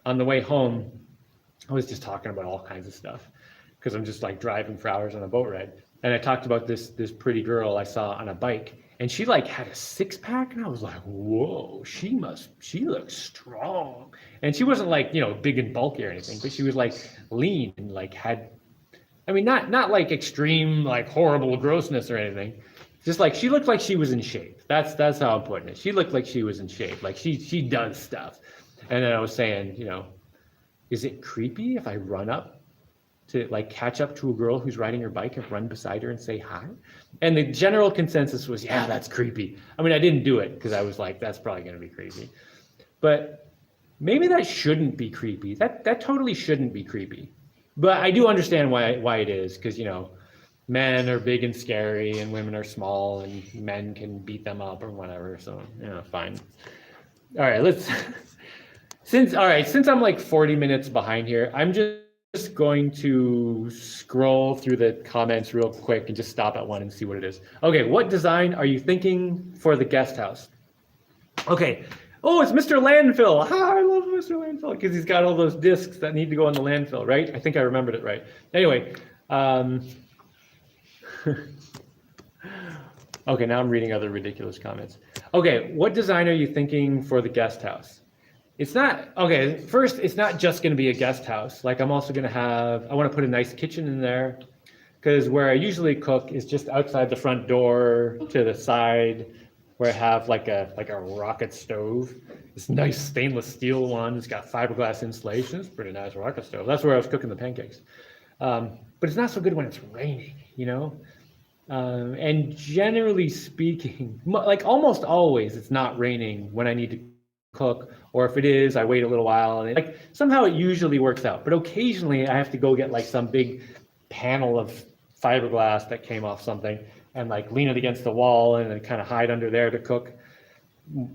on the way home, I was just talking about all kinds of stuff because I'm just like driving for hours on a boat ride. And I talked about this pretty girl I saw on a bike and she like had a six-pack and I was like, whoa, she looks strong. And she wasn't like, you know, big and bulky or anything, but she was like lean and like had, I mean, not like extreme, like horrible grossness or anything. Just like she looked like she was in shape. That's how I'm putting it. She looked like she was in shape. Like she does stuff. And then I was saying, you know, is it creepy if I run up to like catch up to a girl who's riding her bike and run beside her and say hi? And the general consensus was, yeah, that's creepy. I mean, I didn't do it because I was like, that's probably going to be creepy. But maybe that shouldn't be creepy. That totally shouldn't be creepy. But I do understand why it is because, you know, men are big and scary and women are small and men can beat them up or whatever. So, you know, fine. All right, since I'm like 40 minutes behind here, I'm just going to scroll through the comments real quick and just stop at one and see what it is. Okay, what design are you thinking for the guest house? Okay. Oh, it's Mr. Landfill. I love Mr. Landfill because he's got all those discs that need to go in the landfill, right? I think I remembered it right. Anyway, okay, now I'm reading other ridiculous comments. Okay, what design are you thinking for the guest house? It's not, okay, first, it's not just going to be a guest house. Like I'm also going to I want to put a nice kitchen in there because where I usually cook is just outside the front door to the side where I have like a rocket stove. This nice stainless steel one. It's got fiberglass insulation. It's a pretty nice rocket stove. That's where I was cooking the pancakes. But it's not so good when it's raining, you know? And generally speaking, like almost always it's not raining when I need to cook, or if it is, I wait a little while and like somehow it usually works out. But occasionally I have to go get like some big panel of fiberglass that came off something and like lean it against the wall and then kind of hide under there to cook,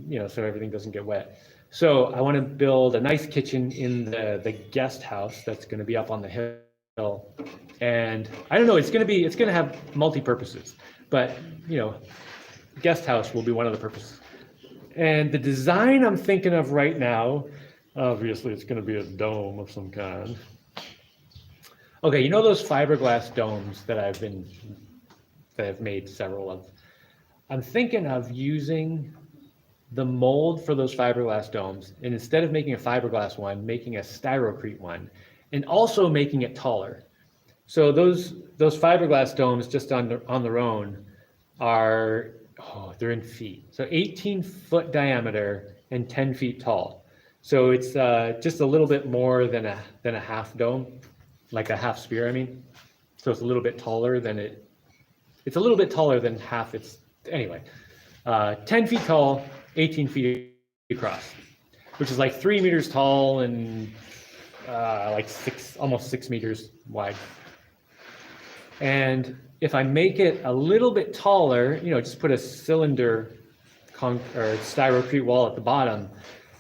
you know, so everything doesn't get wet. So I want to build a nice kitchen in the guest house that's going to be up on the hill. And I don't know, it's going to have multi-purposes, but you know, guest house will be one of the purposes. And the design I'm thinking of right now, obviously it's going to be a dome of some kind. Okay, you know those fiberglass domes that I've been that I've made several of. I'm thinking of using the mold for those fiberglass domes, and instead of making a fiberglass one, making a styrocrete one, and also making it taller. So those fiberglass domes just on their own are, they're in feet. So 18-foot diameter and 10 feet tall. So it's just a little bit more than a half dome, like a half sphere, I mean. So it's a little bit taller than it's a little bit taller than half its, anyway. 10 feet tall, 18 feet across, which is like 3 meters tall and like almost 6 meters wide. And if I make it a little bit taller, just put a cylinder or styrocrete wall at the bottom,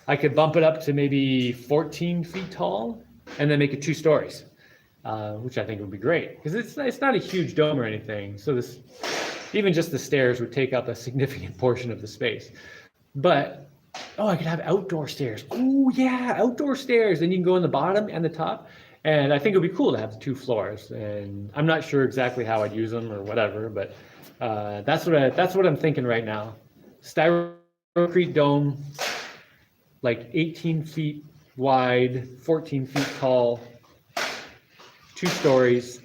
I could bump it up to maybe 14 feet tall and then make it 2 stories, which I think would be great because it's not a huge dome or anything. So even just the stairs would take up a significant portion of the space. But, I could have outdoor stairs. Oh yeah, outdoor stairs. Then you can go in the bottom and the top. And I think it would be cool to have the 2 floors. And I'm not sure exactly how I'd use them or whatever, but that's what I'm thinking right now. Styrocrete dome, like 18 feet wide, 14 feet tall, 2 stories,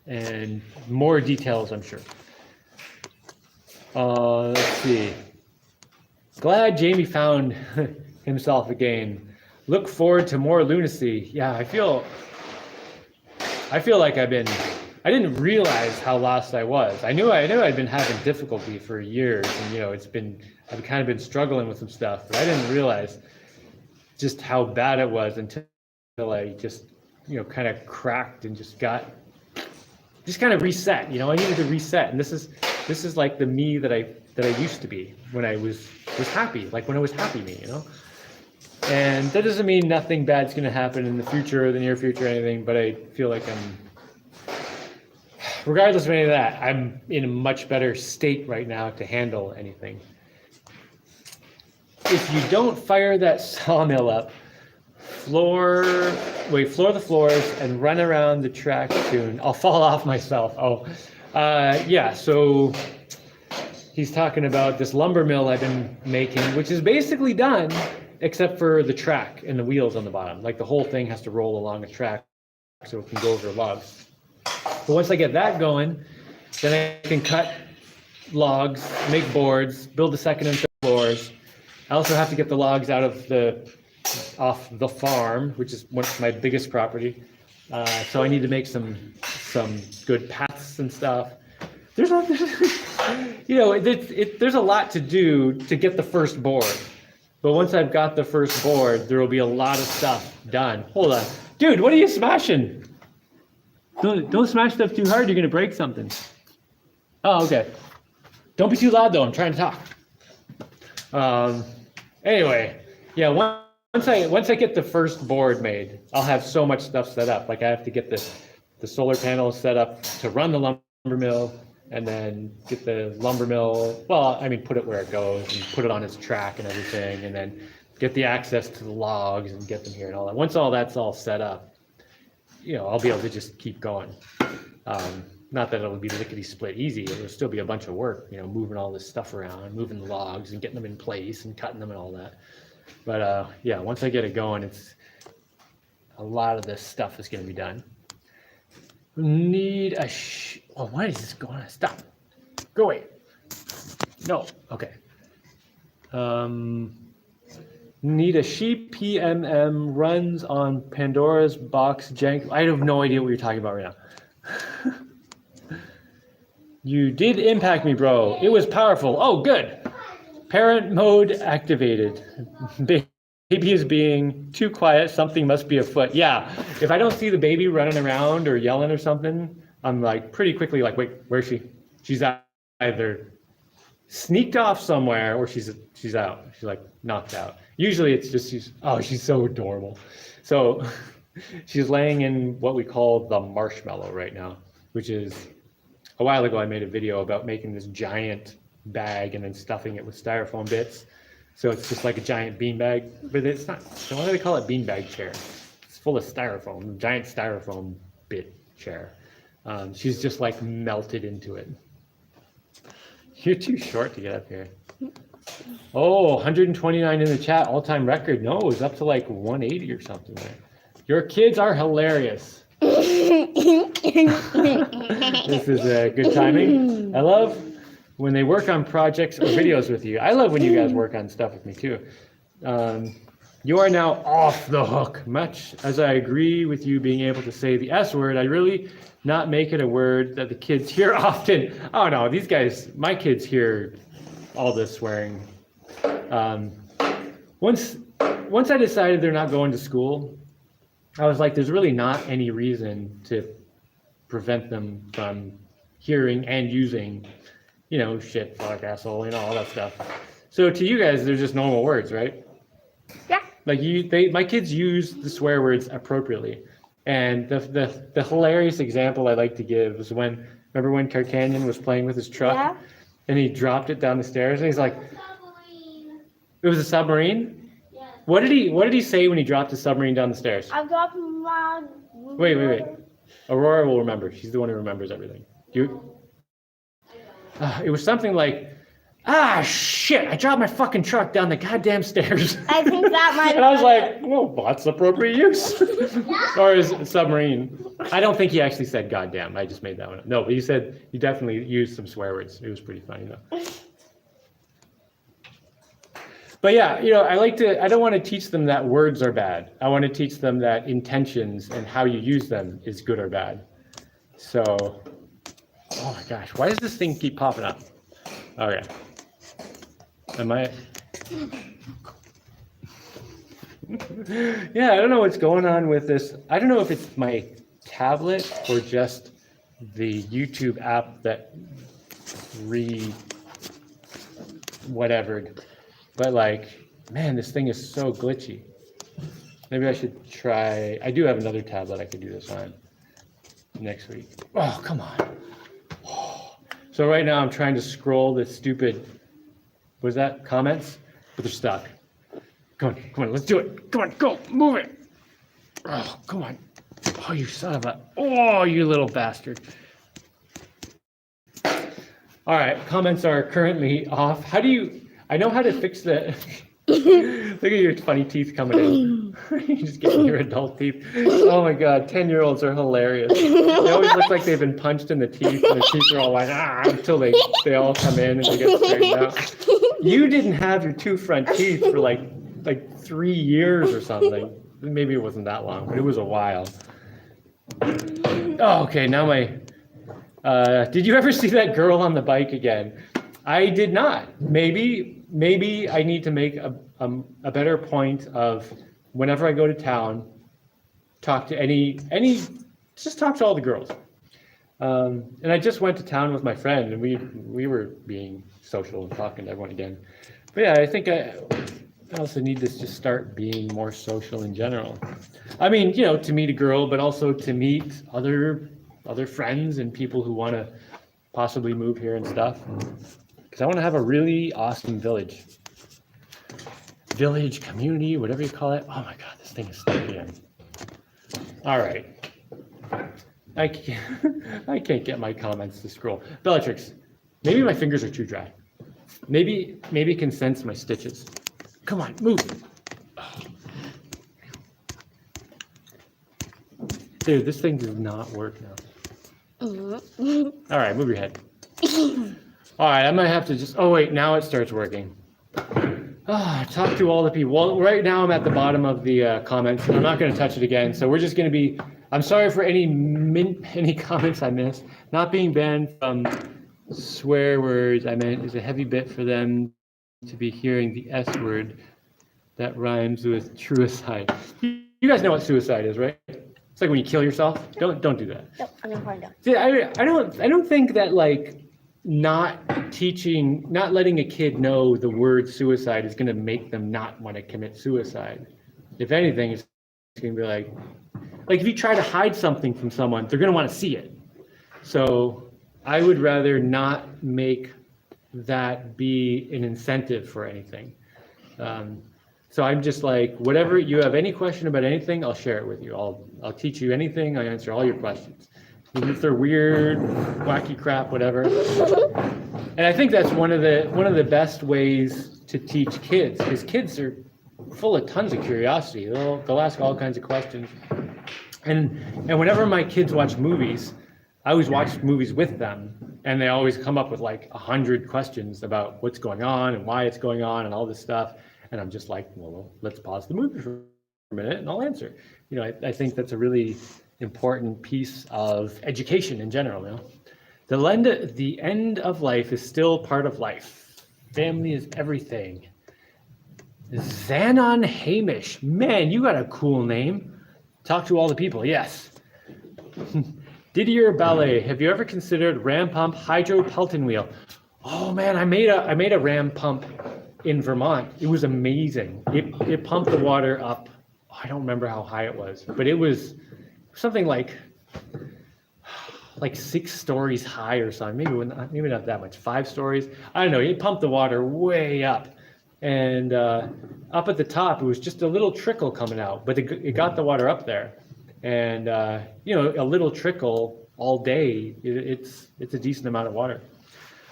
and more details, I'm sure. Let's see. Glad Jaimie found himself again. Look forward to more lunacy. Yeah, I feel like I didn't realize how lost I was. I knew I'd been having difficulty for years, and I've kind of been struggling with some stuff, but I didn't realize just how bad it was until I just kind of cracked and just kind of reset. I needed to reset, and this is like the me that I used to be when I was happy, like when I was happy me, And that doesn't mean nothing bad's going to happen in the future or the near future or anything, but I feel like regardless of any of that, I'm in a much better state right now to handle anything. If you don't fire that sawmill up, floor the floors and run around the track soon. I'll fall off myself. Yeah, so he's talking about this lumber mill I've been making, which is basically done, except for the track and the wheels on the bottom. Like the whole thing has to roll along a track so it can go over logs. But once I get that going, then I can cut logs, make boards, build the second and third floors. I also have to get the logs off the farm, which is my biggest property. So I need to make some good paths and stuff. There's a lot to do to get the first board. But once I've got the first board, there will be a lot of stuff done. Hold on. Dude, what are you smashing? Don't smash stuff too hard, you're gonna break something. Oh, okay. Don't be too loud though, I'm trying to talk. Anyway, yeah, once I get the first board made, I'll have so much stuff set up. Like I have to get the solar panels set up to run the lumber mill, and then get the lumber mill, put it where it goes and put it on its track and everything, and then get the access to the logs and get them here and all that. Once all that's all set up, I'll be able to just keep going. Not that it'll be lickety-split easy. It'll still be a bunch of work, moving all this stuff around, moving the logs and getting them in place and cutting them and all that. But yeah, once I get it going, it's a lot of this stuff is going to be done. Need a why is this going on? Stop. Go away. No. Okay. Need a sheep PMM runs on Pandora's box jank. I have no idea what you're talking about right now. You did impact me, bro. It was powerful. Oh, good. Parent mode activated. Baby is being too quiet. Something must be afoot. Yeah. If I don't see the baby running around or yelling or something, I'm like pretty quickly like, wait, where is she? She's either sneaked off somewhere or she's out. She's like knocked out. Usually it's just she's so adorable. So she's laying in what we call the marshmallow right now, which is a while ago I made a video about making this giant bag and then stuffing it with styrofoam bits. So it's just like a giant beanbag, but it's not. So why do they call it beanbag chair? It's full of styrofoam, giant styrofoam bit chair. She's just like melted into it. You're too short to get up here. Oh, 129 in the chat, all-time record. No, it was up to like 180 or something there. Your kids are hilarious. This is good timing. I love when they work on projects or videos with you. I love when you guys work on stuff with me too. You are now off the hook. Much as I agree with you being able to say the S word, I really not make it a word that the kids hear often. Oh no, these guys, my kids hear all this swearing. Once I decided they're not going to school, I was like, there's really not any reason to prevent them from hearing and using, shit, fuck, asshole, all that stuff. So to you guys, they're just normal words, right? Yeah. Like my kids use the swear words appropriately. And the hilarious example I like to give is remember when Carcanyon was playing with his truck? Yeah. And he dropped it down the stairs and he's like, it was a submarine? Yeah. What did he say when he dropped the submarine down the stairs? I've got my. Wait. Aurora will remember. She's the one who remembers everything. It was something like, shit, I dropped my fucking truck down the goddamn stairs. I think that might. And I was like, well, that's appropriate use. Or is it submarine? I don't think he actually said goddamn. I just made that one up. No, but he definitely used some swear words. It was pretty funny though. But yeah, I don't want to teach them that words are bad. I want to teach them that intentions and how you use them is good or bad. So, oh my gosh, why does this thing keep popping up? Okay. Yeah, I don't know what's going on with this. I don't know if it's my tablet or just the YouTube app that whatevered. But man, this thing is so glitchy. Maybe I should try. I do have another tablet I could do this on next week. Oh, come on. So right now I'm trying to scroll the stupid, was that comments? But they're stuck. Come on, let's do it. Come on, go, move it. Oh, come on. Oh, you son of a, you little bastard. All right, comments are currently off. I know how to fix that. Look at your funny teeth coming in. You're just getting your adult teeth. Oh my God, 10-year-olds are hilarious. They always look like they've been punched in the teeth, and their teeth are all like, until they all come in and they get straightened out. You didn't have your two front teeth for like 3 years or something. Maybe it wasn't that long, but it was a while. Oh, okay, now did you ever see that girl on the bike again? I did not. Maybe I need to make a better point of whenever I go to town, talk to just talk to all the girls. And I just went to town with my friend, and we were being social and talking to everyone again. But yeah, I think I also need to just start being more social in general. I mean, to meet a girl, but also to meet other friends and people who want to possibly move here and stuff. Because I want to have a really awesome village, community, whatever you call it. Oh my God, this thing is stuck again. All right. I can't get my comments to scroll. Bellatrix, maybe my fingers are too dry. Maybe it can sense my stitches. Come on, move. Oh. Dude, this thing does not work now. All right, move your head. All right, I might have to just, wait, now it starts working. Talk to all the people. Well, right now I'm at the bottom of the comments, and I'm not going to touch it again. So we're just going to be, I'm sorry for any comments I missed. Not being banned from swear words, I meant, is a heavy bit for them to be hearing the S word that rhymes with truicide. You guys know what suicide is, right? It's like when you kill yourself. Don't do that. No, I'm gonna find out. See, I don't think that not letting a kid know the word suicide is going to make them not want to commit suicide. If anything, it's going to be like if you try to hide something from someone, they're going to want to see it. So I would rather not make that be an incentive for anything. So I'm just whatever you have any question about anything, I'll share it with you. I'll teach you anything. I answer all your questions. with their weird, wacky crap, whatever. And I think that's one of the best ways to teach kids, because kids are full of tons of curiosity. They'll ask all kinds of questions. And whenever my kids watch movies, I always watch movies with them, and they always come up with like 100 questions about what's going on and why it's going on and all this stuff. And I'm just like, well, let's pause the movie for a minute and I'll answer. You know, I think that's a really important piece of education in general. You know, the end of life is still part of life. Family is everything. Xanon Hamish, man, you got a cool name. Talk to all the people, yes. Didier Ballet, have you ever considered ram pump hydro Pelton wheel? Oh man, I made a ram pump in Vermont. It was amazing. It pumped the water up. I don't remember how high it was, but it was something like 6 stories high or something. Maybe not that much. 5 stories. I don't know. It pumped the water way up, and up at the top it was just a little trickle coming out, but it got the water up there. And you know, a little trickle all day, it's a decent amount of water.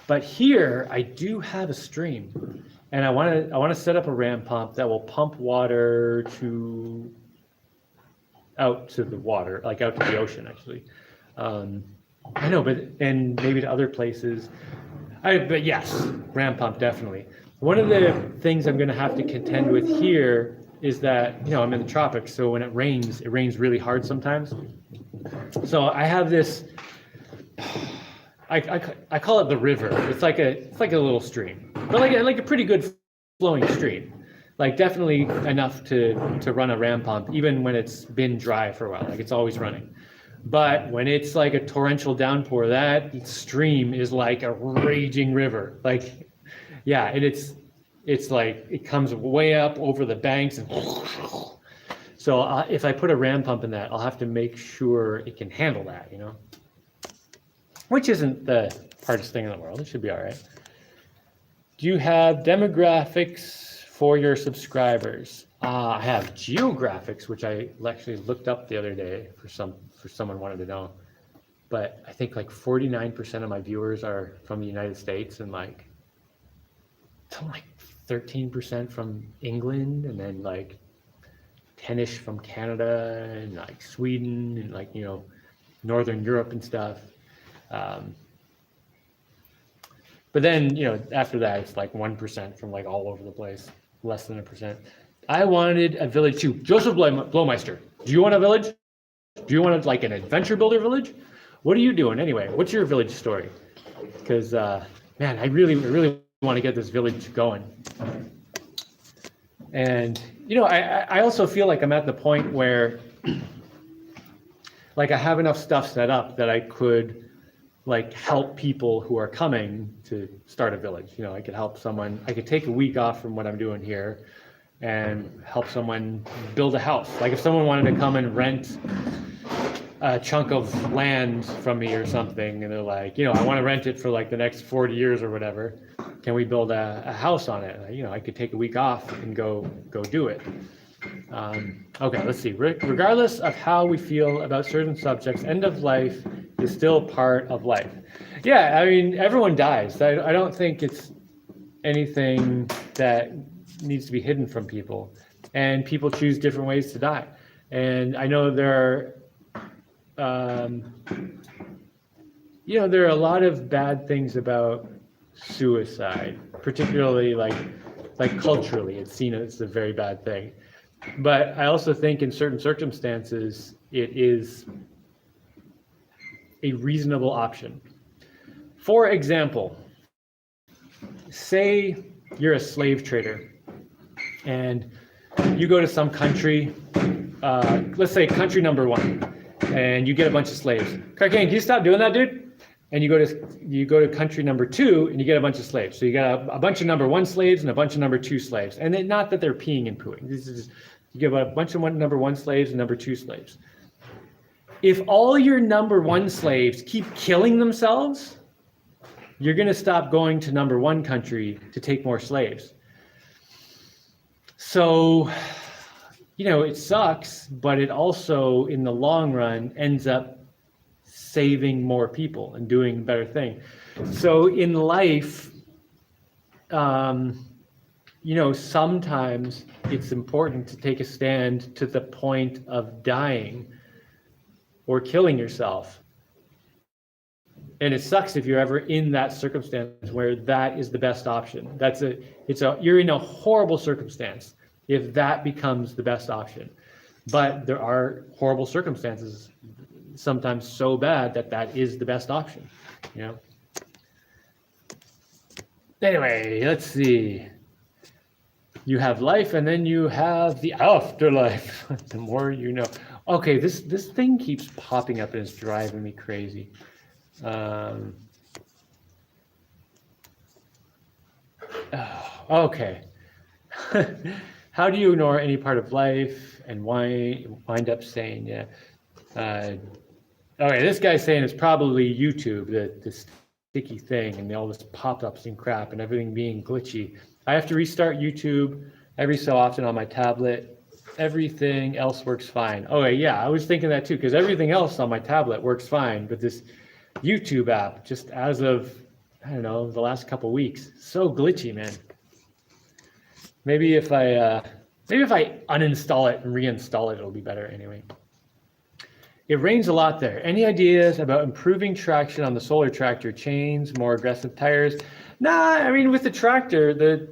But here I do have a stream, and I want to set up a ram pump that will pump water out to the water, like out to the ocean actually. I know, and maybe to other places. But yes, ram pump definitely. One of the things I'm going to have to contend with here is that, you know, I'm in the tropics, so when it rains really hard sometimes. So I have this, I call it the river. It's like a little stream, but like a pretty good flowing stream, like definitely enough to run a ram pump, even when it's been dry for a while. Like it's always running. But when it's like a torrential downpour, that stream is like a raging river. Like, yeah, and it's like it comes way up over the banks, and so if I put a ram pump in that, I'll have to make sure it can handle that, you know, which isn't the hardest thing in the world. It should be all right. Do you have demographics for your subscribers? I have geographics, which I actually looked up the other day for someone wanted to know, but I think like 49% of my viewers are from the United States, and like 13% from England, and then like 10ish from Canada, and like Sweden, and like, you know, Northern Europe and stuff. But then, you know, after that, it's like 1% from like all over the place, less than 1%. I wanted a village too. Joseph Blowmeister, do you want a village? Do you want like an adventure builder village? What are you doing anyway? What's your village story? Because man, I really want to get this village going. And you know, I also feel like I'm at the point where like I have enough stuff set up that I could like help people who are coming to start a village. You know, I could help someone, I could take a week off from what I'm doing here and help someone build a house. Like if someone wanted to come and rent a chunk of land from me or something, and they're like, you know, I want to rent it for like the next 40 years or whatever, can we build a house on it? You know, I could take a week off and go do it. Okay, let's see. Regardless of how we feel about certain subjects, end of life is still part of life. Yeah, I mean, everyone dies. I don't think it's anything that needs to be hidden from people, and people choose different ways to die. And I know there are, you know, there are a lot of bad things about suicide, particularly like culturally, it's seen as a very bad thing. But I also think in certain circumstances, it is a reasonable option. For example, say you're a slave trader and you go to some country, let's say country number 1, and you get a bunch of slaves. Carcane, can you stop doing that, dude? And you go to country number 2 and you get a bunch of slaves. So you got a bunch of number 1 slaves and a bunch of number 2 slaves. And then, not that they're peeing and pooing. This is just, you get a bunch of number 1 slaves and number 2 slaves. If all your number 1 slaves keep killing themselves, you're going to stop going to number 1 country to take more slaves. So, you know, it sucks, but it also, in the long run, ends up saving more people and doing a better thing. So in life, sometimes it's important to take a stand to the point of dying or killing yourself. And it sucks if you're ever in that circumstance where that is the best option. You're in a horrible circumstance if that becomes the best option. But there are horrible circumstances, sometimes so bad that is the best option, Anyway, let's see. You have life and then you have the afterlife. The more you know. Okay, this thing keeps popping up and it's driving me crazy. Okay. How do you ignore any part of life and wind up saying, yeah. Okay, this guy's saying it's probably YouTube, this sticky thing and all this pop-ups and crap and everything being glitchy. I have to restart YouTube every so often on my tablet. Everything else works fine. Okay, yeah, I was thinking that too, because everything else on my tablet works fine, but this YouTube app, just as of, I don't know, the last couple weeks, so glitchy, man. Maybe if I uninstall it and reinstall it, it'll be better anyway. It rains a lot there. Any ideas about improving traction on the solar tractor? Chains, more aggressive tires? Nah, I mean with the tractor,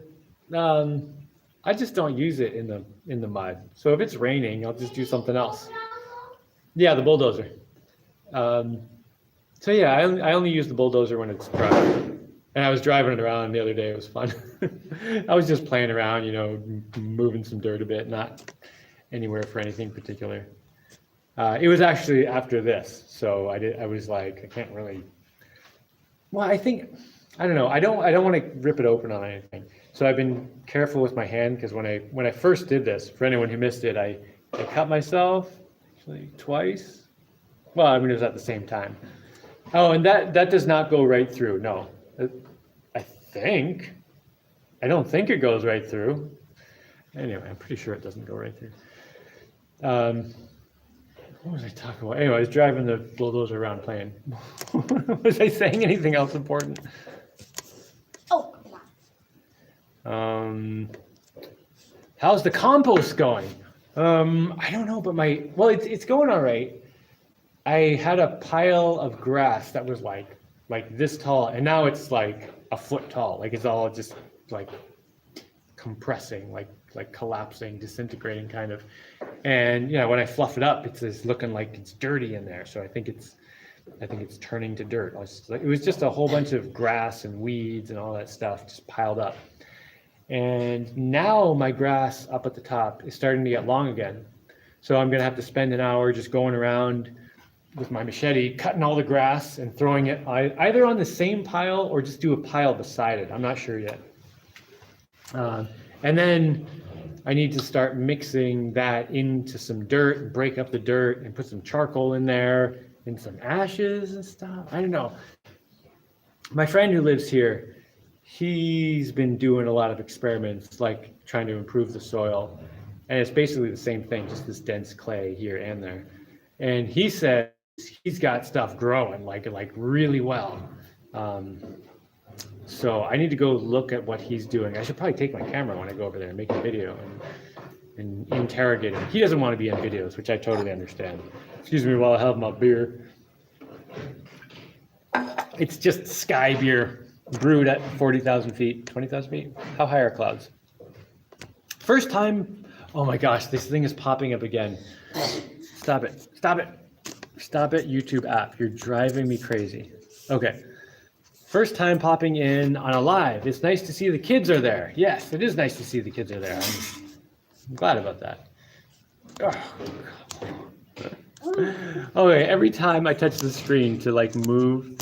I just don't use it in the mud. So if it's raining, I'll just do something else. Yeah, the bulldozer. So yeah, I only use the bulldozer when it's dry. And I was driving it around the other day. It was fun. I was just playing around, moving some dirt a bit, not anywhere for anything particular. It was actually after this, so I was like, I can't really. Well, I don't know. I don't want to rip it open on anything. So I've been careful with my hand because when I first did this, for anyone who missed it, I cut myself actually twice. Well, I mean it was at the same time. Oh, and that does not go right through. No. I don't think it goes right through. Anyway, I'm pretty sure it doesn't go right through. What was I talking about? Anyway, I was driving the bulldozer around playing. Was I saying anything else important? Oh, come on. How's the compost going? I don't know, but it's going all right. I had a pile of grass that was like this tall, and now it's like a foot tall. Like it's all just like compressing, like collapsing, disintegrating kind of. And when I fluff it up, it's looking like it's dirty in there. So I think it's turning to dirt. It was just a whole bunch of grass and weeds and all that stuff just piled up. And now my grass up at the top is starting to get long again. So I'm gonna have to spend an hour just going around with my machete, cutting all the grass and throwing it either on the same pile or just do a pile beside it. I'm not sure yet. And then I need to start mixing that into some dirt and break up the dirt and put some charcoal in there and some ashes and stuff. I don't know. My friend who lives here, he's been doing a lot of experiments, like trying to improve the soil. And it's basically the same thing, just this dense clay here and there. And he says he's got stuff growing like really well. So I need to go look at what he's doing. I should probably take my camera when I go over there and make a video and interrogate him. He doesn't want to be in videos, which I totally understand. Excuse me while I have my beer. It's just sky beer brewed at 40,000 feet, 20,000 feet. How high are clouds? First time, oh my gosh, this thing is popping up again. Stop it, YouTube app. You're driving me crazy. Okay. First time popping in on a live. It's nice to see the kids are there. Yes, it is nice to see the kids are there. I'm glad about that. Okay, every time I touch the screen to move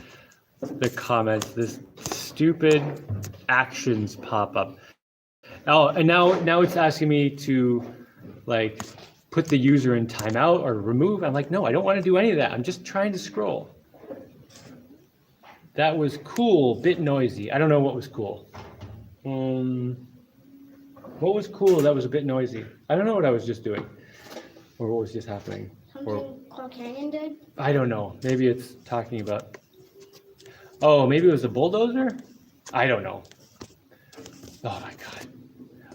the comments, this stupid actions pop up. Oh, and now it's asking me to put the user in timeout or remove. I'm like, no, I don't want to do any of that. I'm just trying to scroll. That was cool, bit noisy. I don't know what was cool. What was cool that was a bit noisy? I don't know what I was just doing or what was just happening. Something Coral Canyon did? I don't know. Maybe it's talking about. Oh, maybe it was a bulldozer. I don't know. Oh my god.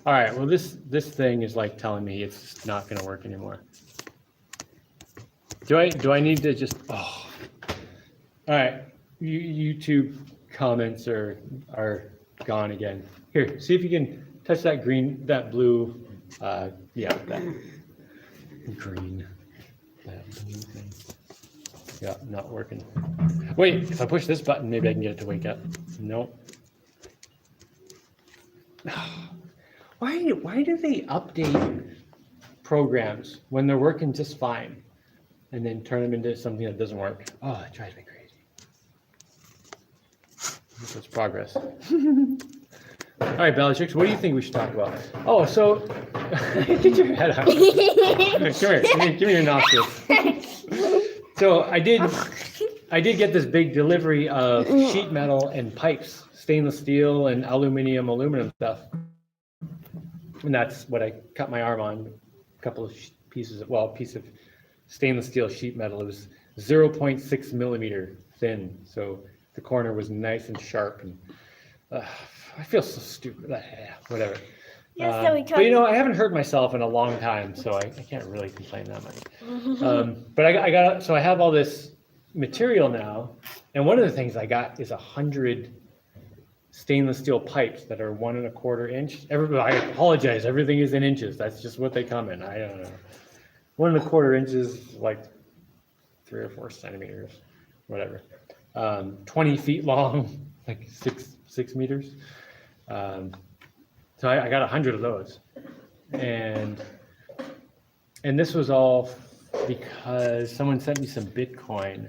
All right. Well, this thing is like telling me it's just not going to work anymore. Do I need to just? Oh. All right. YouTube comments are gone again. Here, see if you can touch that blue. Yeah, that green. That blue thing. Yeah, not working. Wait, if I push this button, maybe I can get it to wake up. Nope. Why do they update programs when they're working just fine and then turn them into something that doesn't work? Oh, that drives me crazy. That's progress. All right, Bellatrix, what do you think we should talk about? Oh, so get your head out. Come here, give me your nostrils. So I did get this big delivery of sheet metal and pipes, stainless steel and aluminum stuff. And that's what I cut my arm on, a couple of pieces of, a piece of stainless steel sheet metal. It was 0.6 millimeter thin. So the corner was nice and sharp. And I feel so stupid. Whatever. Yeah, so we but I haven't hurt myself in a long time, so I can't really complain that much. But I have all this material now, and one of the things I got is 100 stainless steel pipes that are 1 1/4 inch. I apologize, everything is in inches. That's just what they come in. I don't know. 1 1/4 inches, like 3 or 4 centimeters, whatever. 20 feet long, like 6 meters. So I got 100 of those, and this was all because someone sent me some Bitcoin,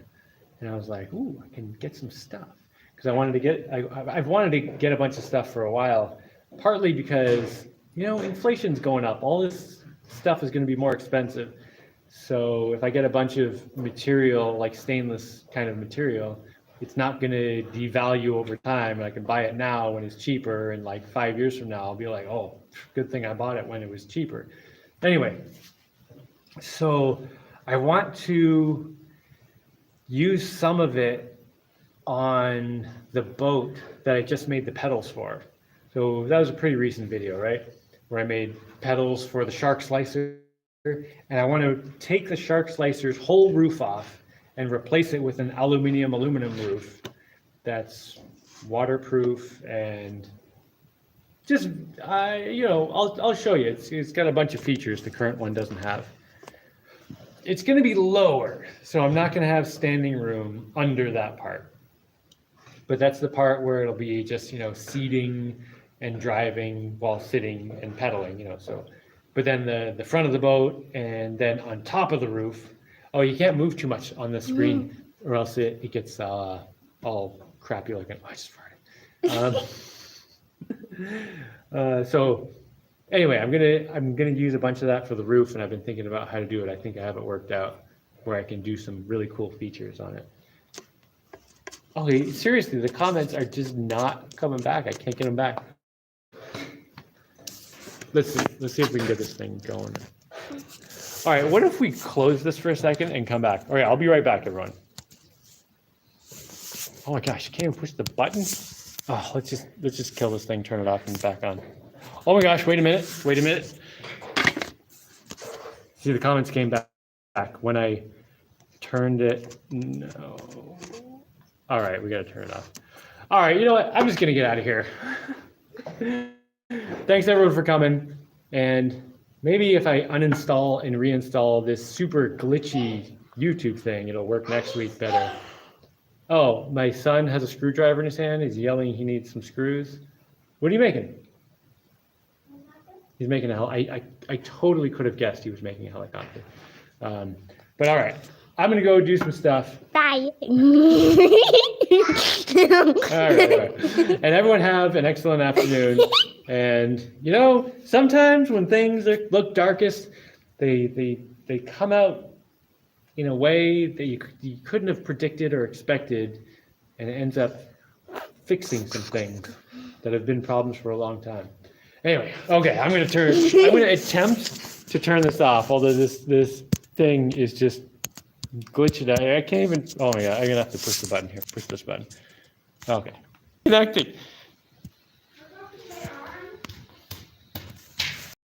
and I was like, ooh, I can get some stuff. Because I've wanted to get a bunch of stuff for a while, partly because, inflation's going up. All this stuff is going to be more expensive. So if I get a bunch of material, like stainless kind of material, it's not going to devalue over time. I can buy it now when it's cheaper, and like 5 years from now, I'll be like, oh, good thing I bought it when it was cheaper. Anyway, so I want to use some of it on the boat that I just made the pedals for. So that was a pretty recent video, right? Where I made pedals for the shark slicer. And I want to take the shark slicer's whole roof off and replace it with an aluminum roof that's waterproof and just, I'll show you. It's got a bunch of features the current one doesn't have. It's going to be lower, so I'm not going to have standing room under that part. But that's the part where it'll be just, seating and driving while sitting and pedaling, so. But then the front of the boat and then on top of the roof. Oh, you can't move too much on the screen or else it gets all crappy looking. Oh, I just farted. So anyway, I'm gonna use a bunch of that for the roof, and I've been thinking about how to do it. I think I have it worked out where I can do some really cool features on it. Okay, seriously, the comments are just not coming back. I can't get them back. Let's see if we can get this thing going. All right, what if we close this for a second and come back? All right, I'll be right back, everyone. Oh my gosh, you can't even push the button? Oh, let's just kill this thing, turn it off and back on. Oh my gosh, wait a minute. See, the comments came back when I turned it. No. All right, we gotta turn it off. All right, you know what? I'm just gonna get out of here. Thanks everyone for coming. And maybe if I uninstall and reinstall this super glitchy YouTube thing, it'll work next week better. Oh, my son has a screwdriver in his hand. He's yelling he needs some screws. What are you making? He's making I totally could have guessed he was making a helicopter. But all right, I'm gonna go do some stuff. Bye. All right. And everyone have an excellent afternoon. And sometimes when things look darkest, they come out in a way that you couldn't have predicted or expected, and it ends up fixing some things that have been problems for a long time. Anyway, okay, I'm going to attempt to turn this off, although this thing is just glitch it out. I can't even. Oh my god! I'm gonna have to push the button here. Push this button. Okay. Connecting.